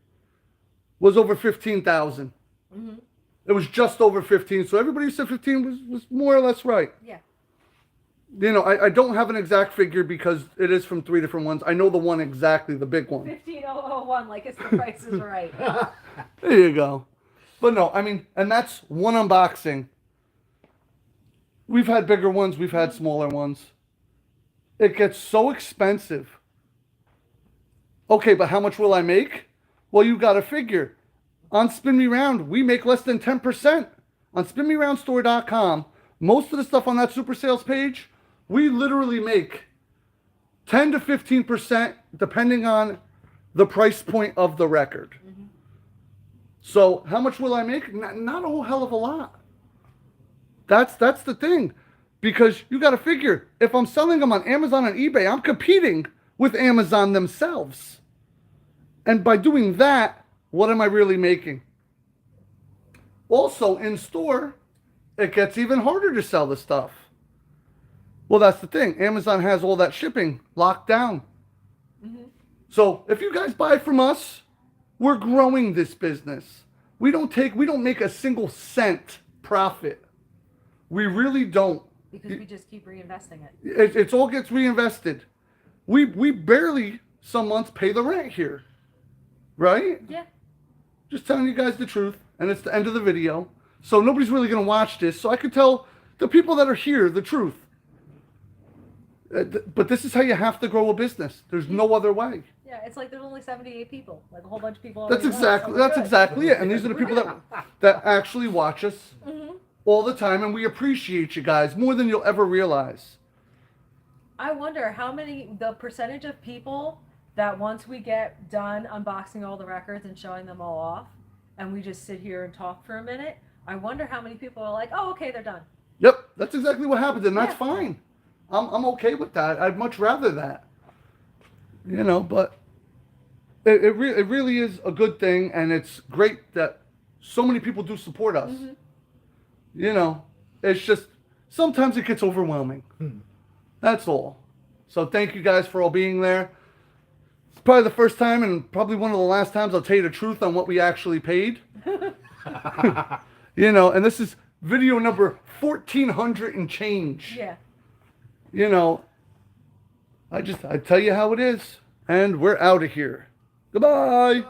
was over 15,000. Mm-hmm. It was just over 15, so everybody who said 15 was more or less right. Yeah. You know, I don't have an exact figure because it is from 3 different ones. I know the one exactly, the big one. 15001, like it's the price is right. There you go. But no, I mean, and that's one unboxing. We've had bigger ones, we've had smaller ones. It gets so expensive. Okay, but how much will I make? Well, you got to figure. On Spin Me Round, we make less than 10% on spinmeroundstore.com, most of the stuff on that super sales page, we literally make 10 to 15% depending on the price point of the record. Mm-hmm. So how much will I make? Not a whole hell of a lot. That's the thing. Because you got to figure, if I'm selling them on Amazon and eBay, I'm competing with Amazon themselves. And by doing that, what am I really making? Also, in store, it gets even harder to sell the stuff. Well, that's the thing. Amazon has all that shipping locked down. Mm-hmm. So if you guys buy from us, we're growing this business. We don't make a single cent profit. We really don't. Because we just keep reinvesting it. It all gets reinvested. We barely some months pay the rent here. Right? Yeah. Just telling you guys the truth. And it's the end of the video. So nobody's really going to watch this. So I can tell the people that are here the truth. But this is how you have to grow a business. There's no other way. Yeah, it's like there's only 78 people. Like a whole bunch of people. That's exactly it. And these are the people that actually watch us all the time. And we appreciate you guys more than you'll ever realize. I wonder the percentage of people that once we get done unboxing all the records and showing them all off, and we just sit here and talk for a minute, I wonder how many people are like, oh, okay, they're done. Yep, that's exactly what happened, and that's fine. I'm okay with that. I'd much rather that. But it really is a good thing, and it's great that so many people do support us. Mm-hmm. It's just, sometimes it gets overwhelming. That's all. So thank you guys for all being there. It's probably the first time and probably one of the last times I'll tell you the truth on what we actually paid. And this is video number 1400 and change. Yeah. I tell you how it is. And we're out of here. Goodbye.